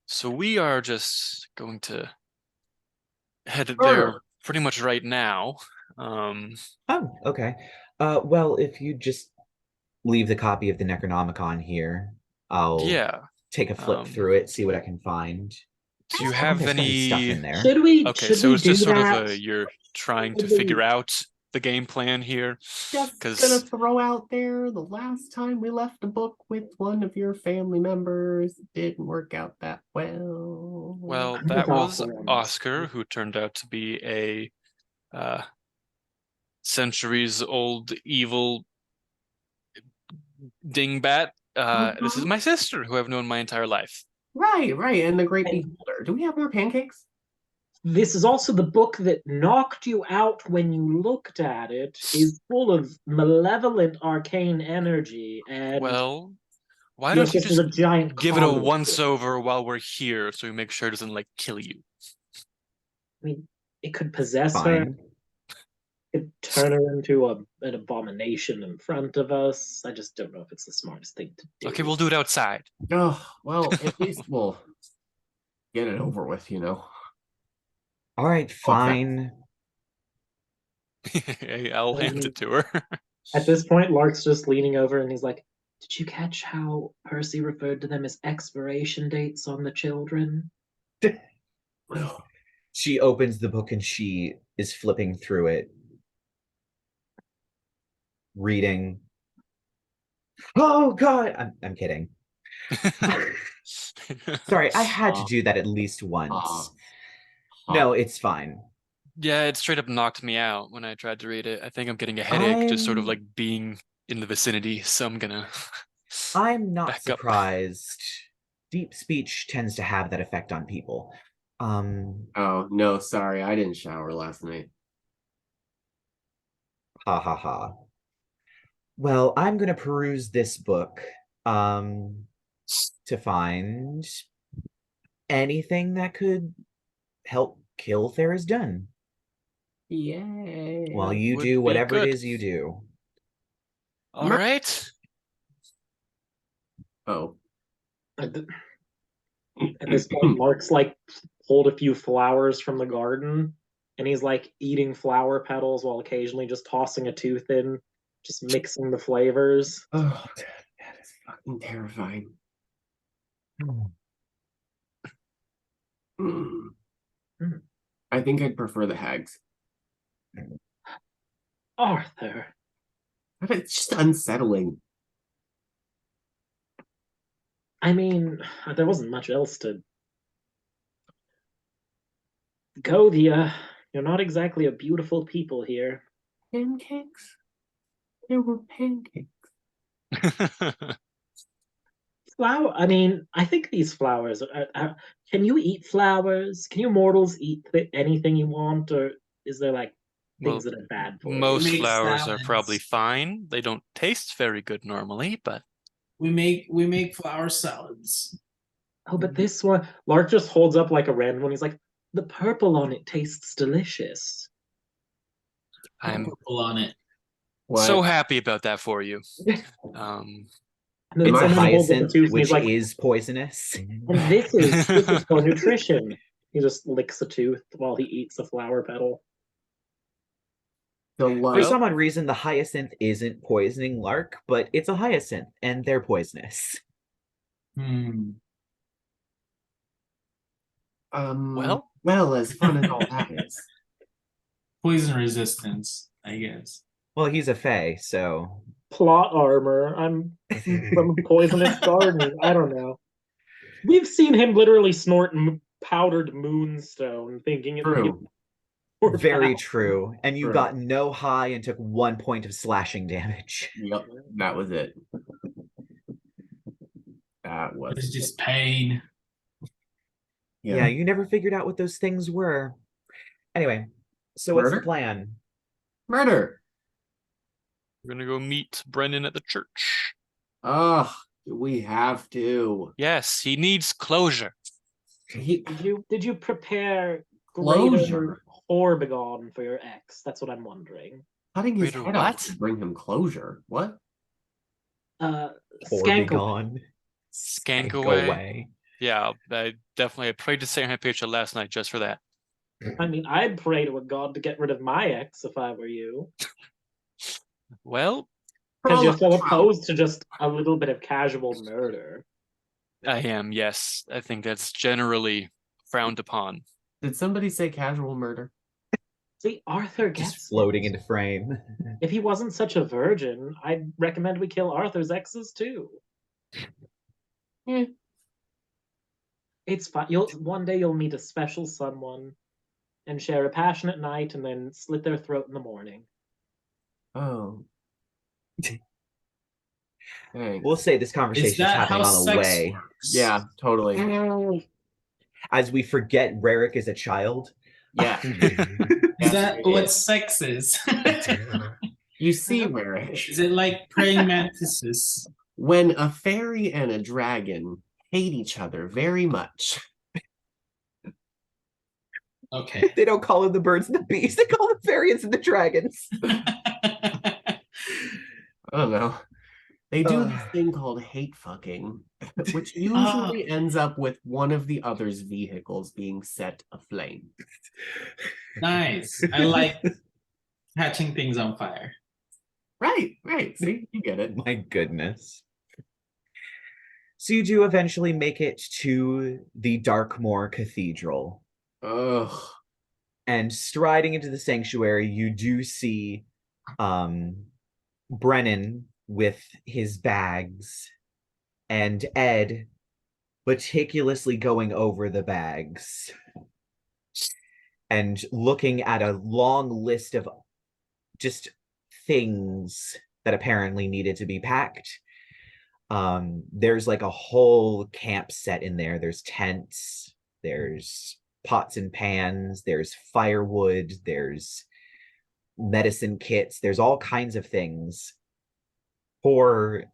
So we are just going to head Murder. there pretty much right now. Oh, okay. Well, if you just leave the copy of the Necronomicon here, I'll take a flip through it, see what I can find. Do you I have think there's gotta be stuff any? in there? Should we? Okay, should so we it's just do sort that? of you're trying to Should we- figure out the game plan here. Just gonna throw out there the last time we left a book with one of your family members, it didn't work out that well. Well, I'm that just was awful on this. Oscar, who turned out to be a centuries-old evil dingbat. This is my sister, who I've known my entire life. Right, and the Great Beholder. Do we have more pancakes? This is also the book that knocked you out when you looked at it, is full of malevolent arcane energy, and Well, why your don't you sister's a just giant give it a conduit. once-over while we're here, so we make sure it doesn't like kill you? I mean, it could possess her. Fine. It could turn her into an abomination in front of us. I just don't know if it's the smartest thing to do. Okay, we'll do it outside. Oh, well, at least we'll get it over with, All right, fine. I'll hand it to her. At this point, Lark's just leaning over and he's like, "Did you catch how Percy referred to them as expiration dates on the children?" She opens the book and she is flipping through it, reading. Oh God, I'm kidding. Sorry, I had to do that at least once. No, it's fine. Yeah, it straight up knocked me out when I tried to read it. I think I'm getting a headache just sort of like being in the vicinity, so I'm gonna I'm not back up. surprised. Deep speech tends to have that effect on people. Oh, no, sorry, I didn't shower last night. Ha ha ha. Well, I'm gonna peruse this book to find anything that could help kill Dunn. Yay. While you Would do be whatever it good. is you do. All right. Oh. At this point, Lark's like pulled a few flowers from the garden, and he's like eating flower petals while occasionally just tossing a tooth in, just mixing the flavors. Oh, that is fucking terrifying. I think I'd prefer the hags. Arthur. It's just unsettling. I mean, there wasn't much else to go. You're not exactly a beautiful people here. Pancakes? There were pancakes. I mean, I think these flowers can you eat flowers? Can you mortals eat anything you want, or is there like things that are bad for you? Most We make flowers salads. are probably fine. They don't taste very good normally, but We make flower salads. Oh, but this one, Lark just holds up like a random one. He's like, the purple on it tastes delicious. I'm Purple on it. so happy about that for you. And then It's a someone holds up a hyacinth, tooth and which he's like, is poisonous. and this is for nutrition. He just licks a tooth while he eats a flower petal. The For what? some odd reason, the hyacinth isn't poisoning Lark, but it's a hyacinth, and they're poisonous. Well? Well, as fun as all that is. Poison resistance, I guess. Well, he's a fae, so Plot armor. I'm from a poisonous garden. I don't know. We've seen him literally snort powdered moonstone, thinking it would give True. more very power. true. And you True. got no high and took 1 point of slashing damage. Yep, that was it. That It's was just pain. Yeah, you never figured out what those things were. Anyway, so what's the Murder? plan? Murder. We're gonna go meet Brennan at the church. Ugh, we have to. Yes, he needs closure. He, Did you prepare Closure. greater Orbigon for your ex? That's what I'm wondering. cutting his Wait, head off what? to bring him closure. What? Skank. Oregon. Skank Go away. Yeah, I prayed to Saint Hypatia last night just for that. I mean, I'd pray to a god to get rid of my ex if I were you. Well, Because you're so Prolapse. opposed to just a little bit of casual murder. I am, yes. I think that's generally frowned upon. Did somebody say casual murder? See, Arthur gets Just floating it. into frame. If he wasn't such a virgin, I'd recommend we kill Arthur's exes too. Eh. It's fine. One day you'll meet a special someone and share a passionate night and then slit their throat in the morning. Oh. Thanks. We'll say this Is conversation is that happening how on a sex way. works? Yeah, totally. As we forget Rerek is a child. Yeah. Is that what sex is? You see, Rerek, Is it like praying mantises? when a fairy and a dragon hate each other very much. Okay. They don't call them the birds and the bees. They call them fairies and the dragons. I don't know. They do this thing called hate fucking, which usually ends up with one of the other's vehicles being set aflame. Nice. I like catching things on fire. Right. See, you get it. My goodness. So you do eventually make it to the Darkmoor Cathedral. Ugh. And striding into the sanctuary, you do see Brennan with his bags and Ed meticulously going over the bags and looking at a long list of just things that apparently needed to be packed. There's like a whole camp set in there. There's tents, there's pots and pans, there's firewood, there's medicine kits, there's all kinds of things. Poor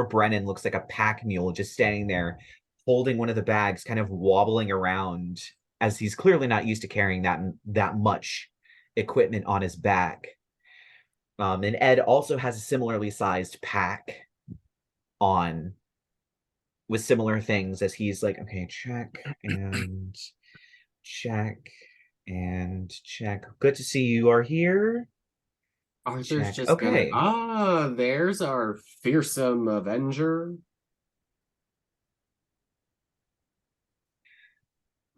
Brennan looks like a pack mule just standing there holding one of the bags, kind of wobbling around, as he's clearly not used to carrying that much equipment on his back. And Ed also has a similarly sized pack on with similar things, as he's like, okay, check and check and check. Good to see you are here. Arthur's Check. just Okay. there's our fearsome avenger.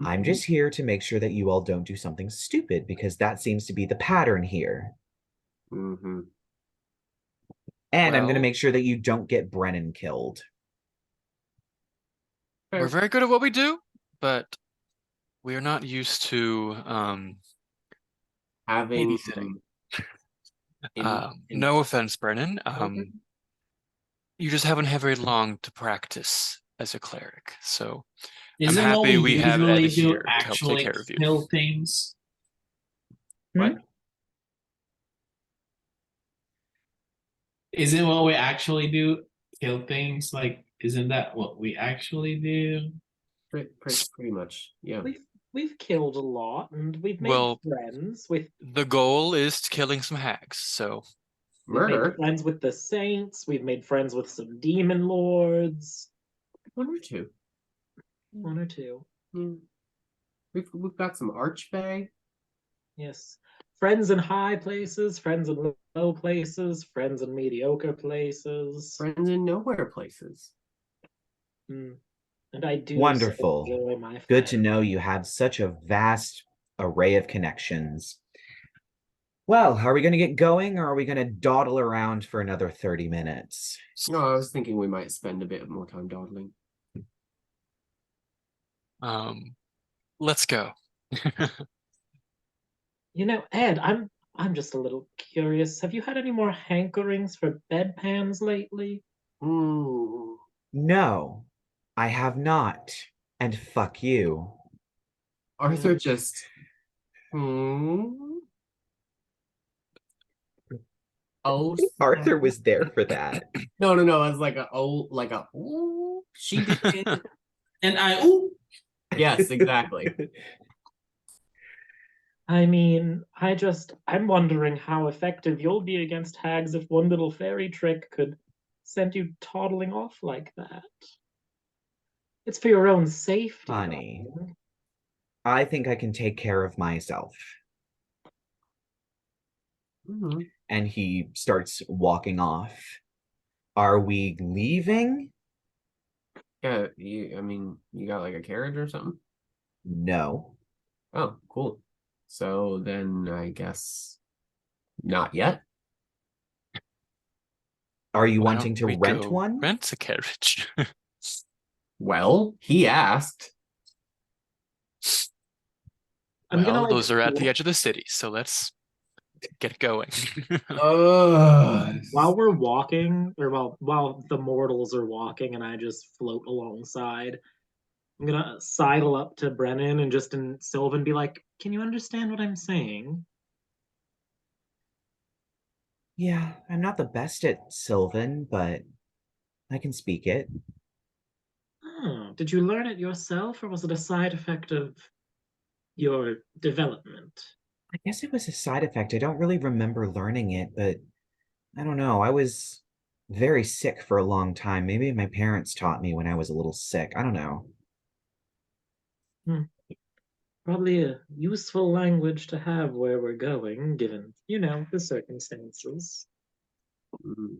I'm just here to make sure that you all don't do something stupid, because that seems to be the pattern here. Mm-hmm. And I'm going to Well- make sure that you don't get Brennan killed. We're very good at what we do, but we are not used to Having babysitting. in- No offense, Brennan. Okay. You just haven't had very long to practice as a cleric, so Isn't I'm happy what we have Ed usually do here to help take actually care of you. kill things? What? Isn't what we actually do kill things? Like, isn't that what we actually do? pretty much, yeah. We've killed a lot, and we've made Well, friends with The goal is killing some hags, so we've made Murder. friends with the saints. We've made friends with some demon lords. One or two. One or two. Hmm. We've got some Archfey. Yes. friends in high places, friends in low places, friends in mediocre places. Friends in nowhere places. Mm. And I do so Wonderful. enjoy my Good to friends. know you have such a vast array of connections. Well, are we going to get going, or are we going to dawdle around for another 30 minutes? No, I was thinking we might spend a bit more time dawdling. Let's go. You know, Ed, I'm just a little curious. Have you had any more hankerings for bedpans lately? Hmm. No, I have not. And fuck you. Arthur Yeah. just. Hmm. Oh, Arthur snap. was there for that. No. It was like a oh, like a ooh. She did it. And I ooh. Yes, exactly. I mean, I'm wondering how effective you'll be against hags if one little fairy trick could send you toddling off like that. It's for your own safety, Honey. darling. I think I can take care of myself. Mhm. And he starts walking off. Are we leaving? Yeah, I mean, you got like a carriage or something? No. Oh, cool. So then I guess not yet. Are you Why wanting don't to we rent go one? rent a carriage? Well, he asked. I'm gonna Well, like those are at the edge of the city, so let's get going. while we're walking, or while the mortals are walking, and I just float alongside. I'm gonna sidle up to Brennan and just in Sylvan be like, "Can you understand what I'm saying?" Yeah, I'm not the best at Sylvan, but I can speak it. Oh, did you learn it yourself, or was it a side effect of your development? I guess it was a side effect. I don't really remember learning it, but I don't know. I was very sick for a long time. Maybe my parents taught me when I was a little sick. I don't know. Hmm. Probably a useful language to have where we're going, given, the circumstances. Mm.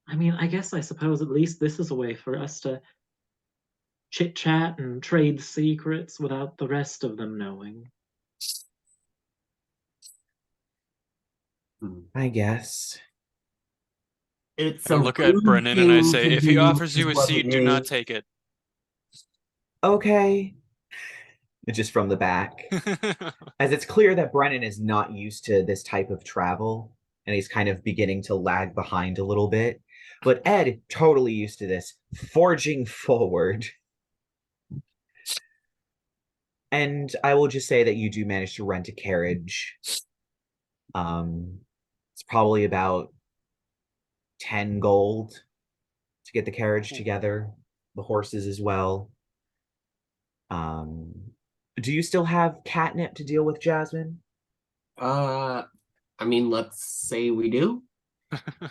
I mean, I suppose at least this is a way for us to chit chat and trade secrets without the rest of them knowing. I guess. It's I a look at rude Brennan and I thing say, to if he do, offers is you a what it seat, do not is. take it. Okay. Just from the back. As it's clear that Brennan is not used to this type of travel, and he's kind of beginning to lag behind a little bit. But Ed, totally used to this, forging forward. And I will just say that you do manage to rent a carriage. It's probably about 10 gold to get the carriage together, the horses as well. Um, do you still have catnip to deal with, Jasmine? I mean, let's say we do.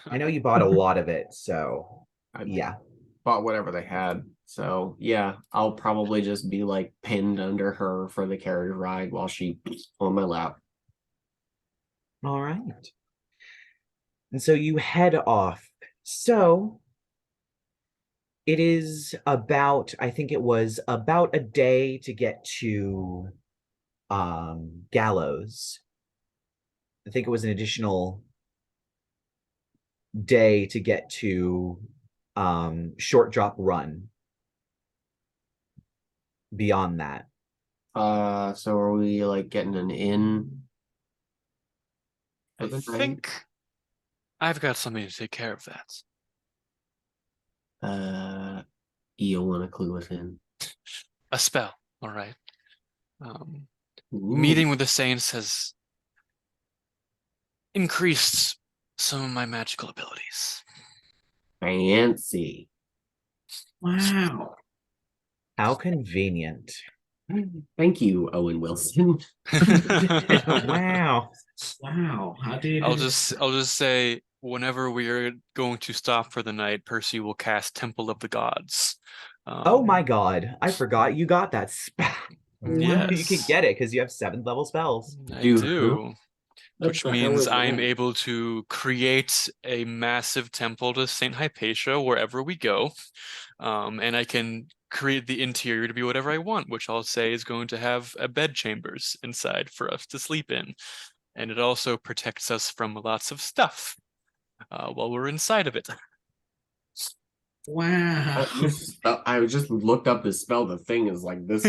I know you bought a lot of it, so I yeah. bought whatever they had. So yeah, I'll probably just be like pinned under her for the carriage ride while she on my lap. All right. And so you head off. So it is about, I think it was about a day to get to Gallows. I think it was an additional day to get to Short Drop Run beyond that. So are we like getting an inn I for the night? think I've got something to take care of that. You'll want to clue us in. A spell, all right. Ooh, Meeting with the saints has increased some of my magical abilities. fancy. Wow. How convenient. Thank you, Owen Wilson. Wow. Wow. How did I'll just say whenever we are going to stop for the night, Percy will cast Temple of the Gods. Oh my God. I forgot you got that spell. You can Yes. get it because you have 7th level spells. I Do do. who? What Which the hell means is I'm that? able to create a massive temple to Saint Hypatia wherever we go. And I can create the interior to be whatever I want, which I'll say is going to have a bed chambers inside for us to sleep in. And it also protects us from lots of stuff while we're inside of it. Wow. I just looked up this spell. The thing is like this.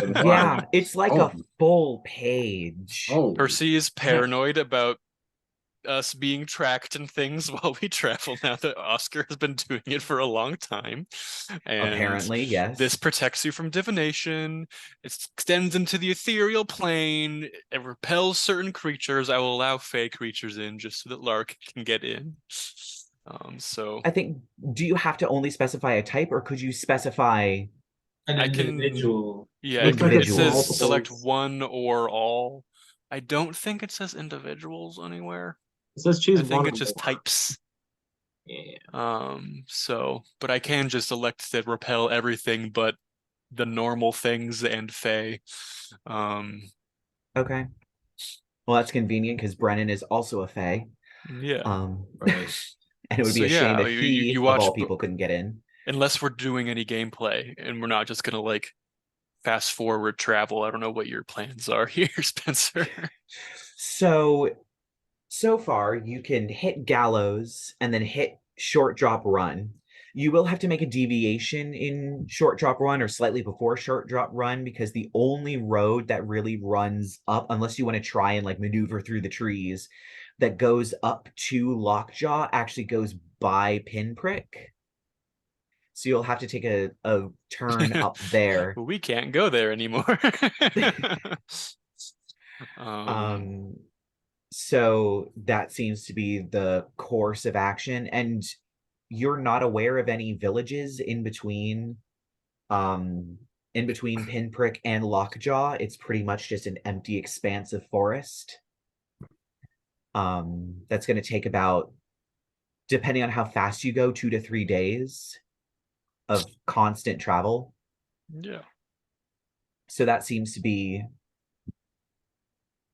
Yeah, it's like a Oh. full page. Oh, Percy is paranoid about us being tracked and things while we travel now that Oscar has been doing it for a long time. And Apparently, yes. this protects you from divination. It extends into the ethereal plane. It repels certain creatures. I will allow fey creatures in just so that Lark can get in. So I think, do you have to only specify a type, or could you specify? An I can- individual. yeah, Looks like it it's says multiples. select one or all. I don't think it says individuals anywhere. It says choose I think one it's or just more. types. Yeah. So, but I can just elect to repel everything but the normal things and Fey. Okay. Well, that's convenient because Brennan is also a fae. Yeah. right. And it would So be a shame yeah, if he, you of watch all people, couldn't get in. unless we're doing any gameplay and we're not just gonna like fast forward travel. I don't know what your plans are here, Spencer. So far, you can hit gallows and then hit short drop run. You will have to make a deviation in short drop run or slightly before short drop run because the only road that really runs up, unless you want to try and like maneuver through the trees, that goes up to Lockjaw actually goes by Pinprick. So you'll have to take a turn up there. We can't go there anymore. So that seems to be the course of action, and you're not aware of any villages in between Pinprick and Lockjaw. It's pretty much just an empty expanse of forest. That's going to take about, depending on how fast you go, 2 to 3 days of constant travel. Yeah. So that seems to be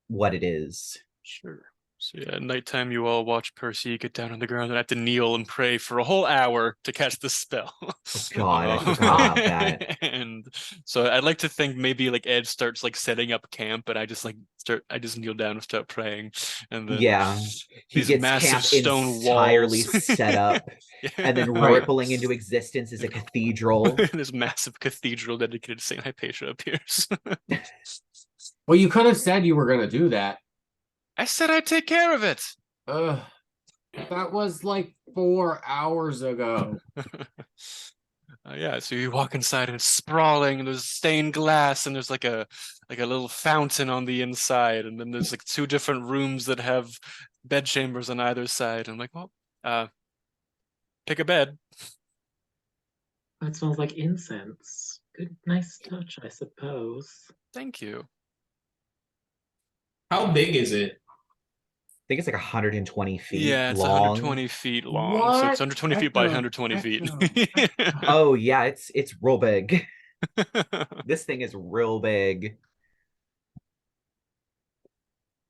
what it is. Sure. So yeah, at nighttime you all watch Percy get down on the ground and have to kneel and pray for a whole hour to catch the spell. Oh God, I forgot about that. And so I'd like to think maybe like Ed starts like setting up camp, and I just kneel down and start praying, and then Yeah, he these gets massive camp stone entirely walls set up, and then Right. rippling into existence as a cathedral. This massive cathedral dedicated to Saint Hypatia appears. Well, you could have said you were going to do that. I said I'd take care of it. That was like 4 hours ago. Yeah, so you walk inside and it's sprawling, and there's stained glass, and there's like a little fountain on the inside, and then there's like 2 different rooms that have bed chambers on either side. I'm like, well, pick a bed. That smells like incense. Good, nice touch, I suppose. Thank you. How big is it? I think it's like 120 feet Yeah, it's long. 120 feet long, so it's What? 120 feet by 120 feet. Oh yeah, it's real big. This thing is real big.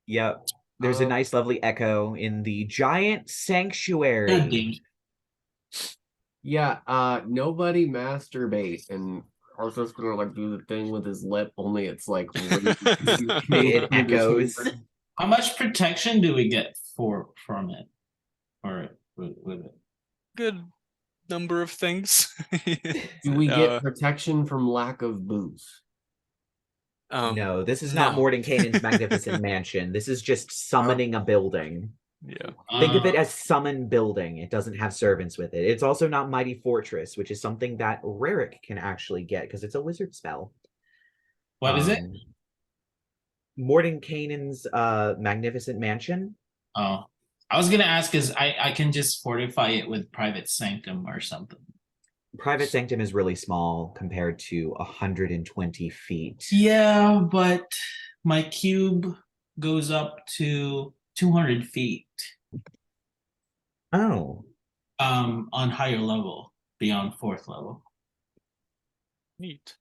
Yep. There's a nice, lovely echo in the giant sanctuary. Yeah, nobody masturbate, and Arthur's gonna like do the thing with his lip, only it's like It echoes. How much protection do we get from it? Or with it? Good number of things. Do we get protection from lack of booze? No, this is not no. Mordenkainen's magnificent mansion. This is just summoning a building. Yeah. Think of it as summon building. It doesn't have servants with it. It's also not mighty fortress, which is something that Rerek can actually get because it's a wizard spell. What is it? Mordenkainen's magnificent mansion. Oh, I was gonna ask because I can just fortify it with private sanctum or something. Private sanctum is really small compared to 120 feet. Yeah, but my cube goes up to 200 feet. Oh. On higher level, beyond 4th level. Neat.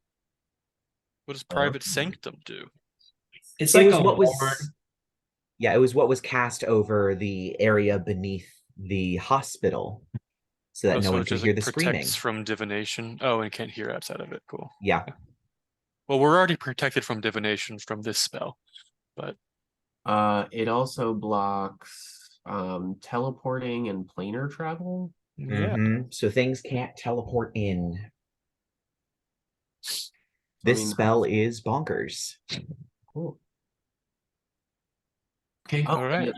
What does private sanctum do? It's It like was a what ward. was yeah, it was what was cast over the area beneath the hospital so that Oh, no so one it could just hear like the screaming. protects from divination. Oh, and can't hear outside of it. Cool. Yeah. Well, we're already protected from divination from this spell, but It also blocks teleporting and planar travel. yeah. So things can't teleport in. I This mean, spell is bonkers. cool. Okay. Oh, All right.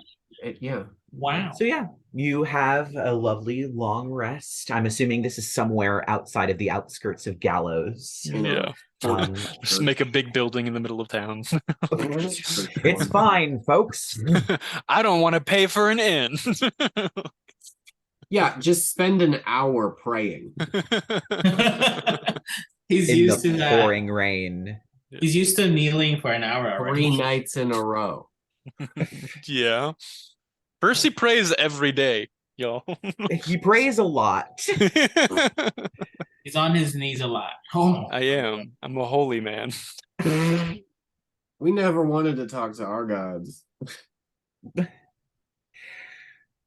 yeah. Wow. So yeah, you have a lovely long rest. I'm assuming this is somewhere outside of the outskirts of Gallows. You know, Yeah. Just make a big building in the middle of town. It's fine, folks. I don't want to pay for an inn. Yeah, just spend an hour praying. He's In used to the that. pouring rain. He's used to kneeling for an hour already. 3 nights in a row. Yeah. Percy prays every day, y'all. He prays a lot. He's on his knees a lot. Oh, I am. I'm a holy man. We never wanted to talk to our gods.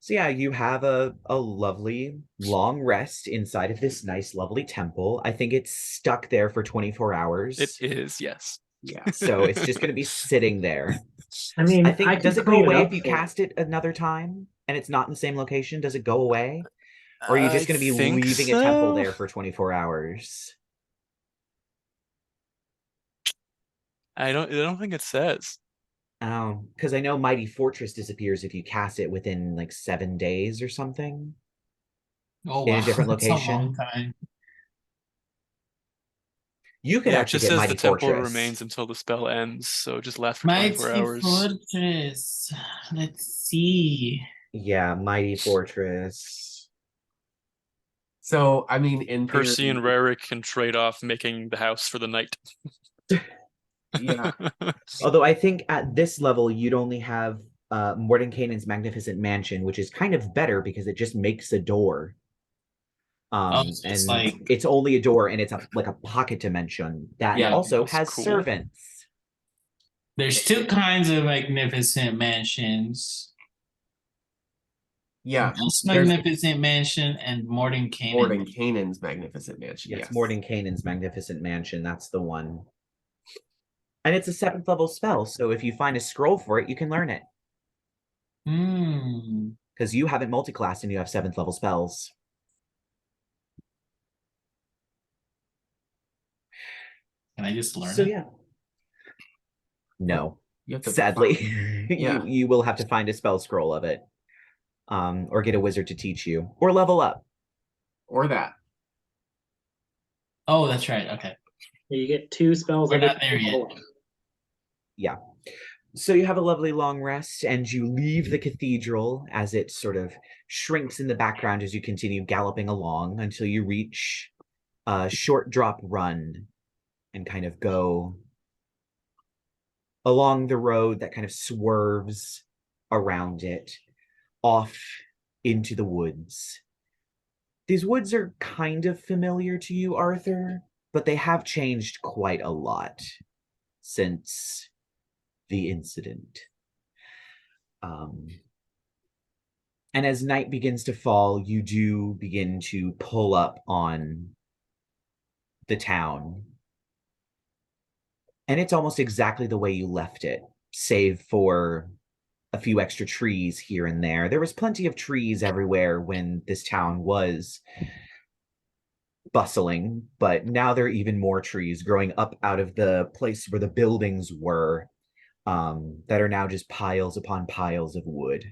So yeah, you have a lovely long rest inside of this nice, lovely temple. I think it's stuck there for 24 hours. It is, yes. Yeah. So it's just going to be sitting there. I mean, I think, could does it go clean away up if you for you. cast it another time and it's not in the same location? Does it go away? Or are you just I going to be think leaving a temple so. there for 24 hours? I don't think it says. Oh, because I know Mighty Fortress disappears if you cast it within like 7 days or something. oh In wow. a different That's a long location. time. You could Yeah, it actually just get says Mighty the temple Fortress. remains until the spell ends, so it just lasts for Mighty 24 hours. Fortress. Let's see. Yeah, Mighty Fortress. So, I mean, in Percy theory, and Rerek can trade off making the house for the night. yeah. Although I think at this level, you'd only have Mordenkainen's Magnificent Mansion, which is kind of better because it just makes a door. It's And like it's only a door and it's like a pocket dimension that Yeah, also that's has cool. servants. there's two kinds of magnificent mansions. Yeah. This There's magnificent mansion and Mordenkainen. Mordenkainen's Magnificent Mansion. Yes, Yes. Mordenkainen's Magnificent Mansion. That's the one. And it's a 7th level spell, so if you find a scroll for it, you can learn it. Hmm. Because you haven't multiclassed and you have 7th level spells. Can I just learn So it? yeah. No. You have to Sadly. Yeah. You will have to find a spell scroll of it. Or get a wizard to teach you. Or level up. Or that. Oh, that's right. Okay. You get 2 spells. We're every not there yet. level. Yeah. So you have a lovely long rest and you leave the cathedral as it sort of shrinks in the background as you continue galloping along until you reach a short drop run and kind of go along the road that kind of swerves around it off into the woods. These woods are kind of familiar to you, Arthur, but they have changed quite a lot since the incident. And as night begins to fall, you do begin to pull up on the town. And it's almost exactly the way you left it, save for a few extra trees here and there. There was plenty of trees everywhere when this town was bustling, but now there are even more trees growing up out of the place where the buildings were, that are now just piles upon piles of wood.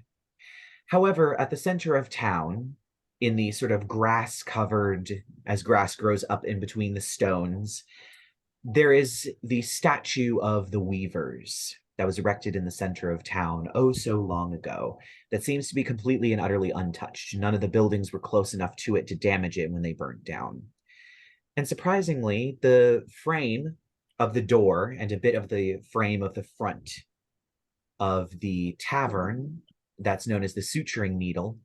However, at the center of town, in the sort of grass covered, as grass grows up in between the stones, there is the statue of the weavers that was erected in the center of town oh so long ago that seems to be completely and utterly untouched. None of the buildings were close enough to it to damage it when they burnt down. And surprisingly, the frame of the door and a bit of the frame of the front of the tavern that's known as the suturing needle,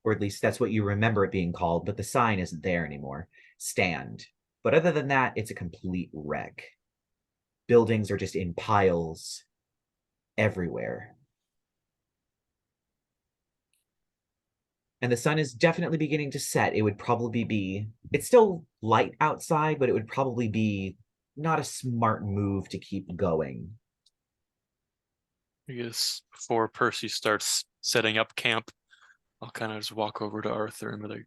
or at least that's what you remember it being called, but the sign isn't there anymore, stand. But other than that, it's a complete wreck. Buildings are just in piles everywhere. And the sun is definitely beginning to set. It would probably be, it's still light outside, but it would probably be not a smart move to keep going. I guess before Percy starts setting up camp, I'll kind of just walk over to Arthur and be like,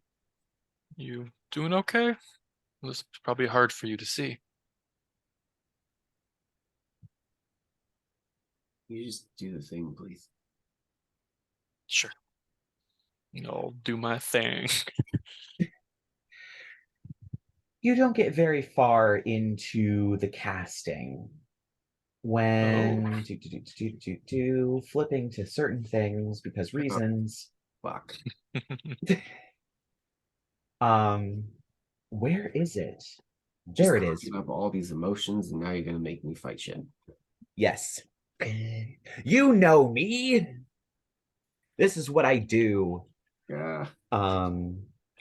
"You doing okay? This is probably hard for you to see." You just do the thing, please. Sure. I'll do my thing. You don't get very far into the casting when flipping to certain things because reasons. Fuck. Where is it? Just There it is. talking about all these emotions, and now you're gonna make me fight shit. Yes. You know me. This is what I do. Yeah.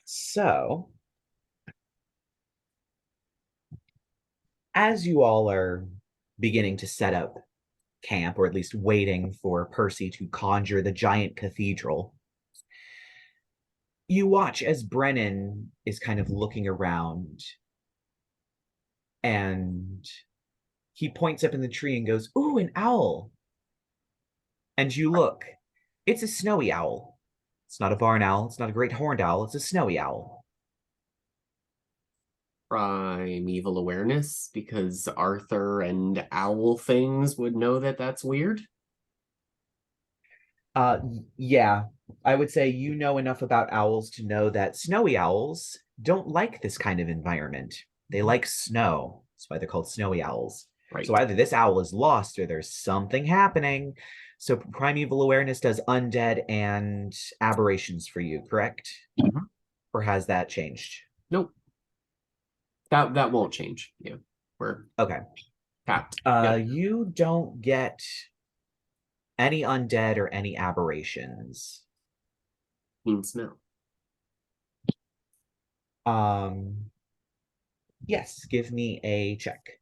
So as you all are beginning to set up camp, or at least waiting for Percy to conjure the giant cathedral, you watch as Brennan is kind of looking around, and he points up in the tree and goes, "Ooh, an owl." And you look. It's a snowy owl. It's not a barn owl. It's not a great horned owl. It's a snowy owl. Primeval awareness, because Arthur and owl things would know that that's weird. Yeah, I would say you know enough about owls to know that snowy owls don't like this kind of environment. They like snow. That's why they're called snowy owls. Right. So either this owl is lost or there's something happening. So primeval awareness does undead and aberrations for you, correct? Mhm. Or has that changed? Nope. That won't change. Yeah. We're Okay. tapped. Yep. You don't get any undead or any aberrations. Keen smell. Yes, give me a check.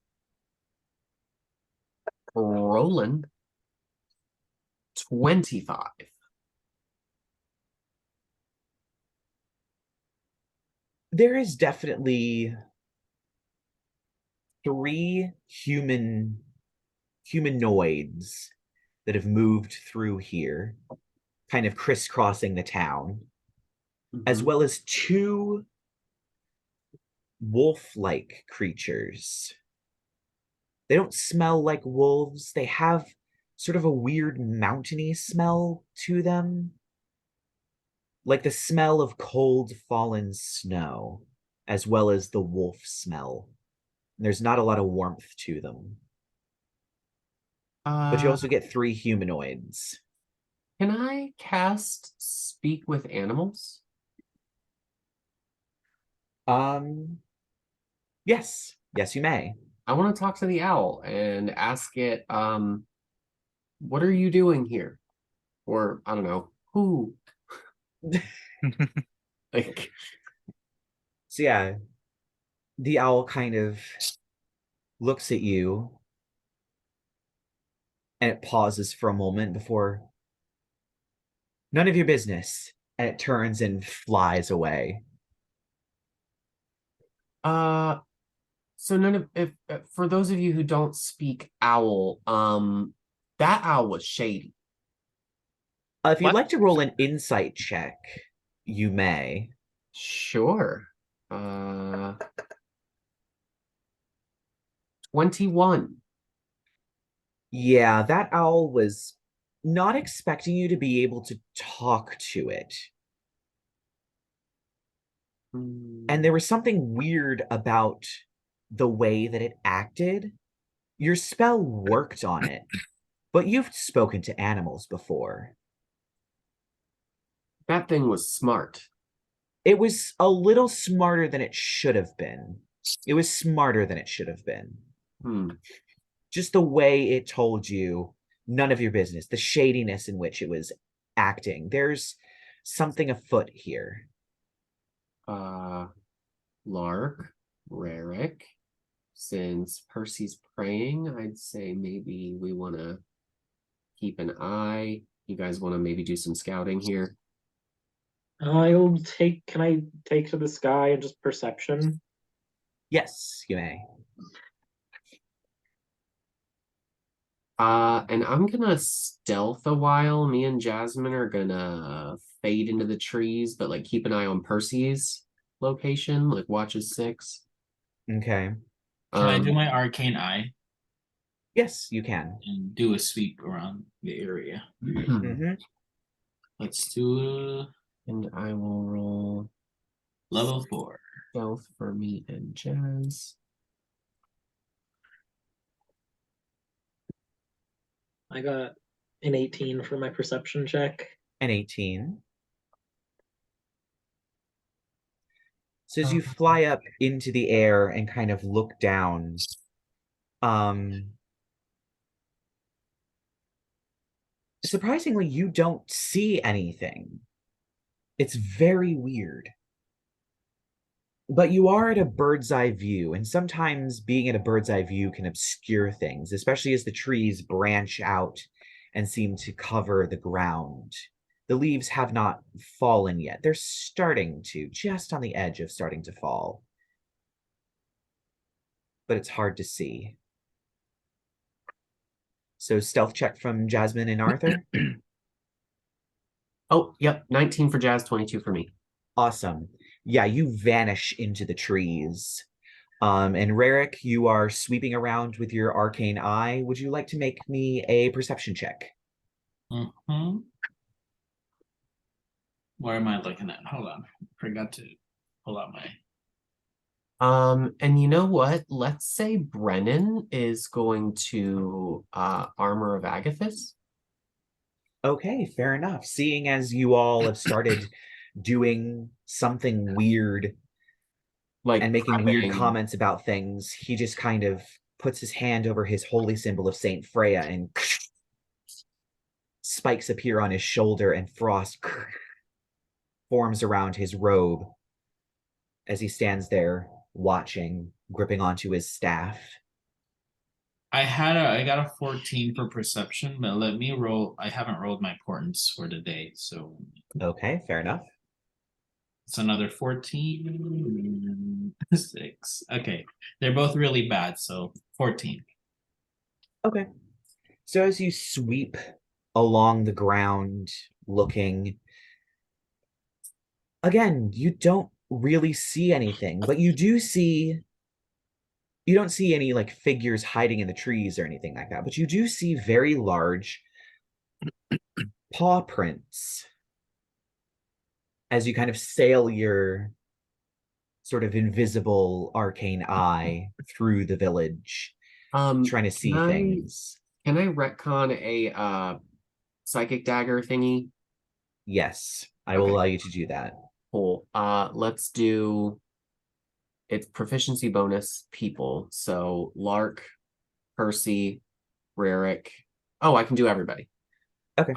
Roland. 25. There is definitely 3 humanoids that have moved through here, kind of crisscrossing the town, as well as 2 wolf-like creatures. They don't smell like wolves. They have sort of a weird mountainy smell to them, like the smell of cold fallen snow, as well as the wolf smell. There's not a lot of warmth to them. But you also get 3 humanoids. Can I cast Speak with Animals? Yes. Yes, you may. I want to talk to the owl and ask it, what are you doing here? Or, I don't know, who? Like, So yeah, the owl kind of looks at you and it pauses for a moment before, "None of your business," and it turns and flies away. so none of, if for those of you who don't speak owl, that owl was shady. If you'd What? like to roll an insight check, you may. Sure. 21. Yeah, that owl was not expecting you to be able to talk to it. And there was something weird about the way that it acted. Your spell worked on it, but you've spoken to animals before. That thing was smart. It was a little smarter than it should have been. It was smarter than it should have been. Just the way it told you, none of your business, the shadiness in which it was acting. There's something afoot here. Lark, Rerek. Since Percy's praying, I'd say maybe we want to keep an eye. You guys want to maybe do some scouting here? I'll take. Can I take to the sky and just perception? Yes, you may. And I'm gonna stealth a while. Me and Jasmine are gonna fade into the trees, but like keep an eye on Percy's location, like watch his 6. Okay. Can I do Um, my arcane eye Yes, you can. and do a sweep around the area? Hmm. Let's do and I will roll level 4. stealth for me and Jazz. I got an 18 for my perception check. An 18. So as you fly up into the air and kind of look down, surprisingly, you don't see anything. It's very weird. But you are at a bird's eye view, and sometimes being at a bird's eye view can obscure things, especially as the trees branch out and seem to cover the ground. The leaves have not fallen yet. They're starting to, just on the edge of starting to fall. But it's hard to see. So stealth check from Jasmine and Arthur. Oh, yep, 19 for Jazz, 22 for me. Awesome. Yeah, you vanish into the trees. And Rerek, you are sweeping around with your arcane eye. Would you like to make me a perception check? Mm-hmm. Where am I looking at? Hold on. Forgot to pull out my. And you know what? Let's say Brennan is going to Armor of Agathis. Okay, fair enough. Seeing as you all have started doing something weird Like and making weird prepping. comments about things, he just kind of puts his hand over his holy symbol of Saint Freya and spikes appear on his shoulder and frost forms around his robe as he stands there watching, gripping onto his staff. I got a 14 for perception, but let me roll. I haven't rolled my portents for the day, so Okay, fair enough. it's another 14. 6. Okay. They're both really bad, so 14. Okay. So as you sweep along the ground looking, again, you don't really see anything, but you don't see any like figures hiding in the trees or anything like that, but you do see very large paw prints as you kind of sail your sort of invisible arcane eye through the village, trying to see things. Can I retcon a psychic dagger thingy? Yes, I will Okay. allow you to do that. Cool. Let's do it's proficiency bonus people. So Lark, Percy, Rerek. Oh, I can do everybody. Okay.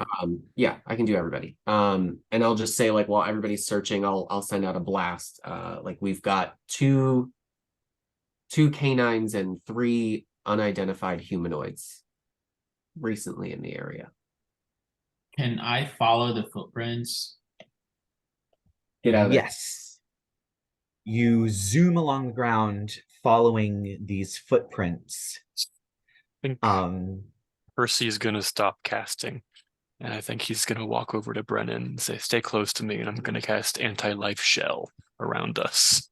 Yeah, I can do everybody. And I'll just say like while everybody's searching, I'll send out a blast. Like we've got two canines and 3 unidentified humanoids recently in the area. Can I follow the footprints? Get out of there. Yes. You zoom along the ground following these footprints. I think Percy's gonna stop casting. And I think he's gonna walk over to Brennan and say, "Stay close to me," and I'm gonna cast anti-life shell around us.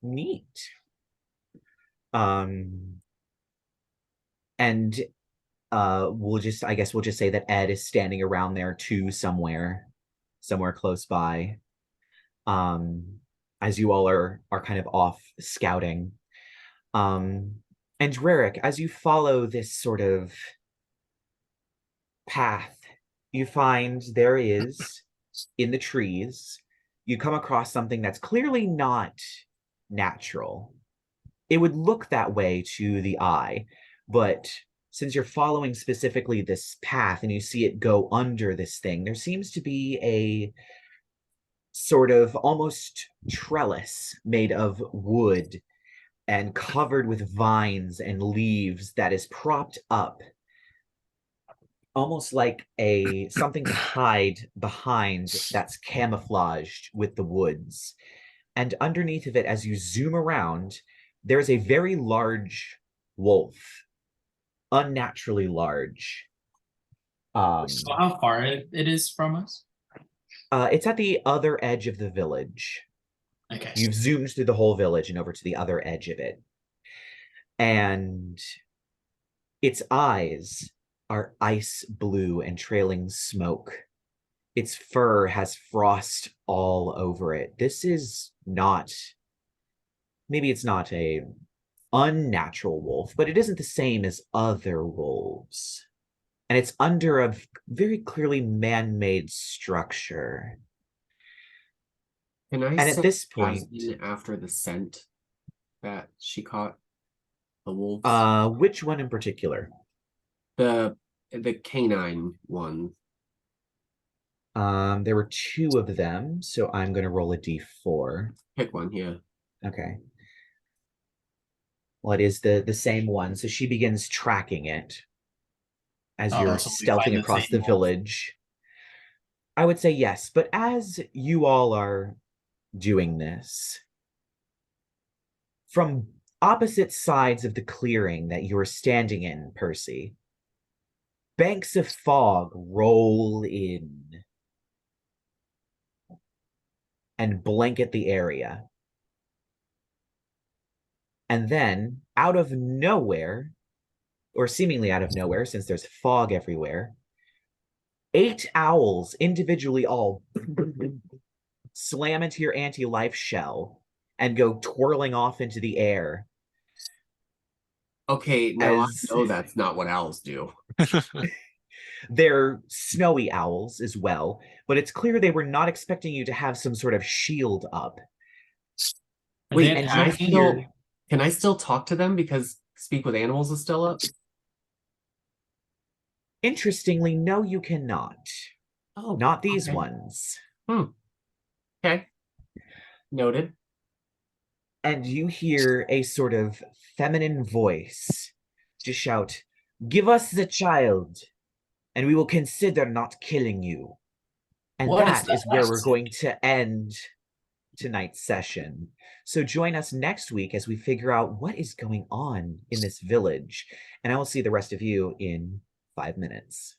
Neat. And we'll just say that Ed is standing around there too, somewhere close by. As you all are kind of off scouting. And Rerek, as you follow this sort of path, you find there is in the trees, you come across something that's clearly not natural. It would look that way to the eye, but since you're following specifically this path and you see it go under this thing, there seems to be a sort of almost trellis made of wood and covered with vines and leaves that is propped up almost like a something to hide behind that's camouflaged with the woods. And underneath of it, as you zoom around, there's a very large wolf, unnaturally large. So how far it is from us? It's at the other edge of the village. Okay. You've zoomed through the whole village and over to the other edge of it. And its eyes are ice blue and trailing smoke. Its fur has frost all over it. This is not, maybe it's not a unnatural wolf, but it isn't the same as other wolves. And it's under a very clearly man-made structure. Can I And at send this point, Jasmine after the scent that she caught? The wolves? which one in particular? The canine one. There were two of them, so I'm going to roll a d4. Pick one, yeah. Okay. Well, it is the same one, so she begins tracking it as you're So we find stealthing the across same the wolf. village. I would say yes, but as you all are doing this, from opposite sides of the clearing that you're standing in, Percy, banks of fog roll in and blanket the area. And then, out of nowhere, or seemingly out of nowhere, since there's fog everywhere, 8 owls individually all slam into your anti-life shell and go twirling off into the air. Okay, now As- I know that's not what owls do. They're snowy owls as well, but it's clear they were not expecting you to have some sort of shield up. Are Wait, they and attacking you or- hear- can I still talk to them because Speak with Animals is still up? Interestingly, no, you cannot. Oh, Not these okay. ones. Okay. Noted. And you hear a sort of feminine voice just shout, "Give us the child, and we will consider not killing you." And What is that is where we're that? going to end tonight's session. So join us next week as we figure out what is going on in this village. And I will see the rest of you in 5 minutes.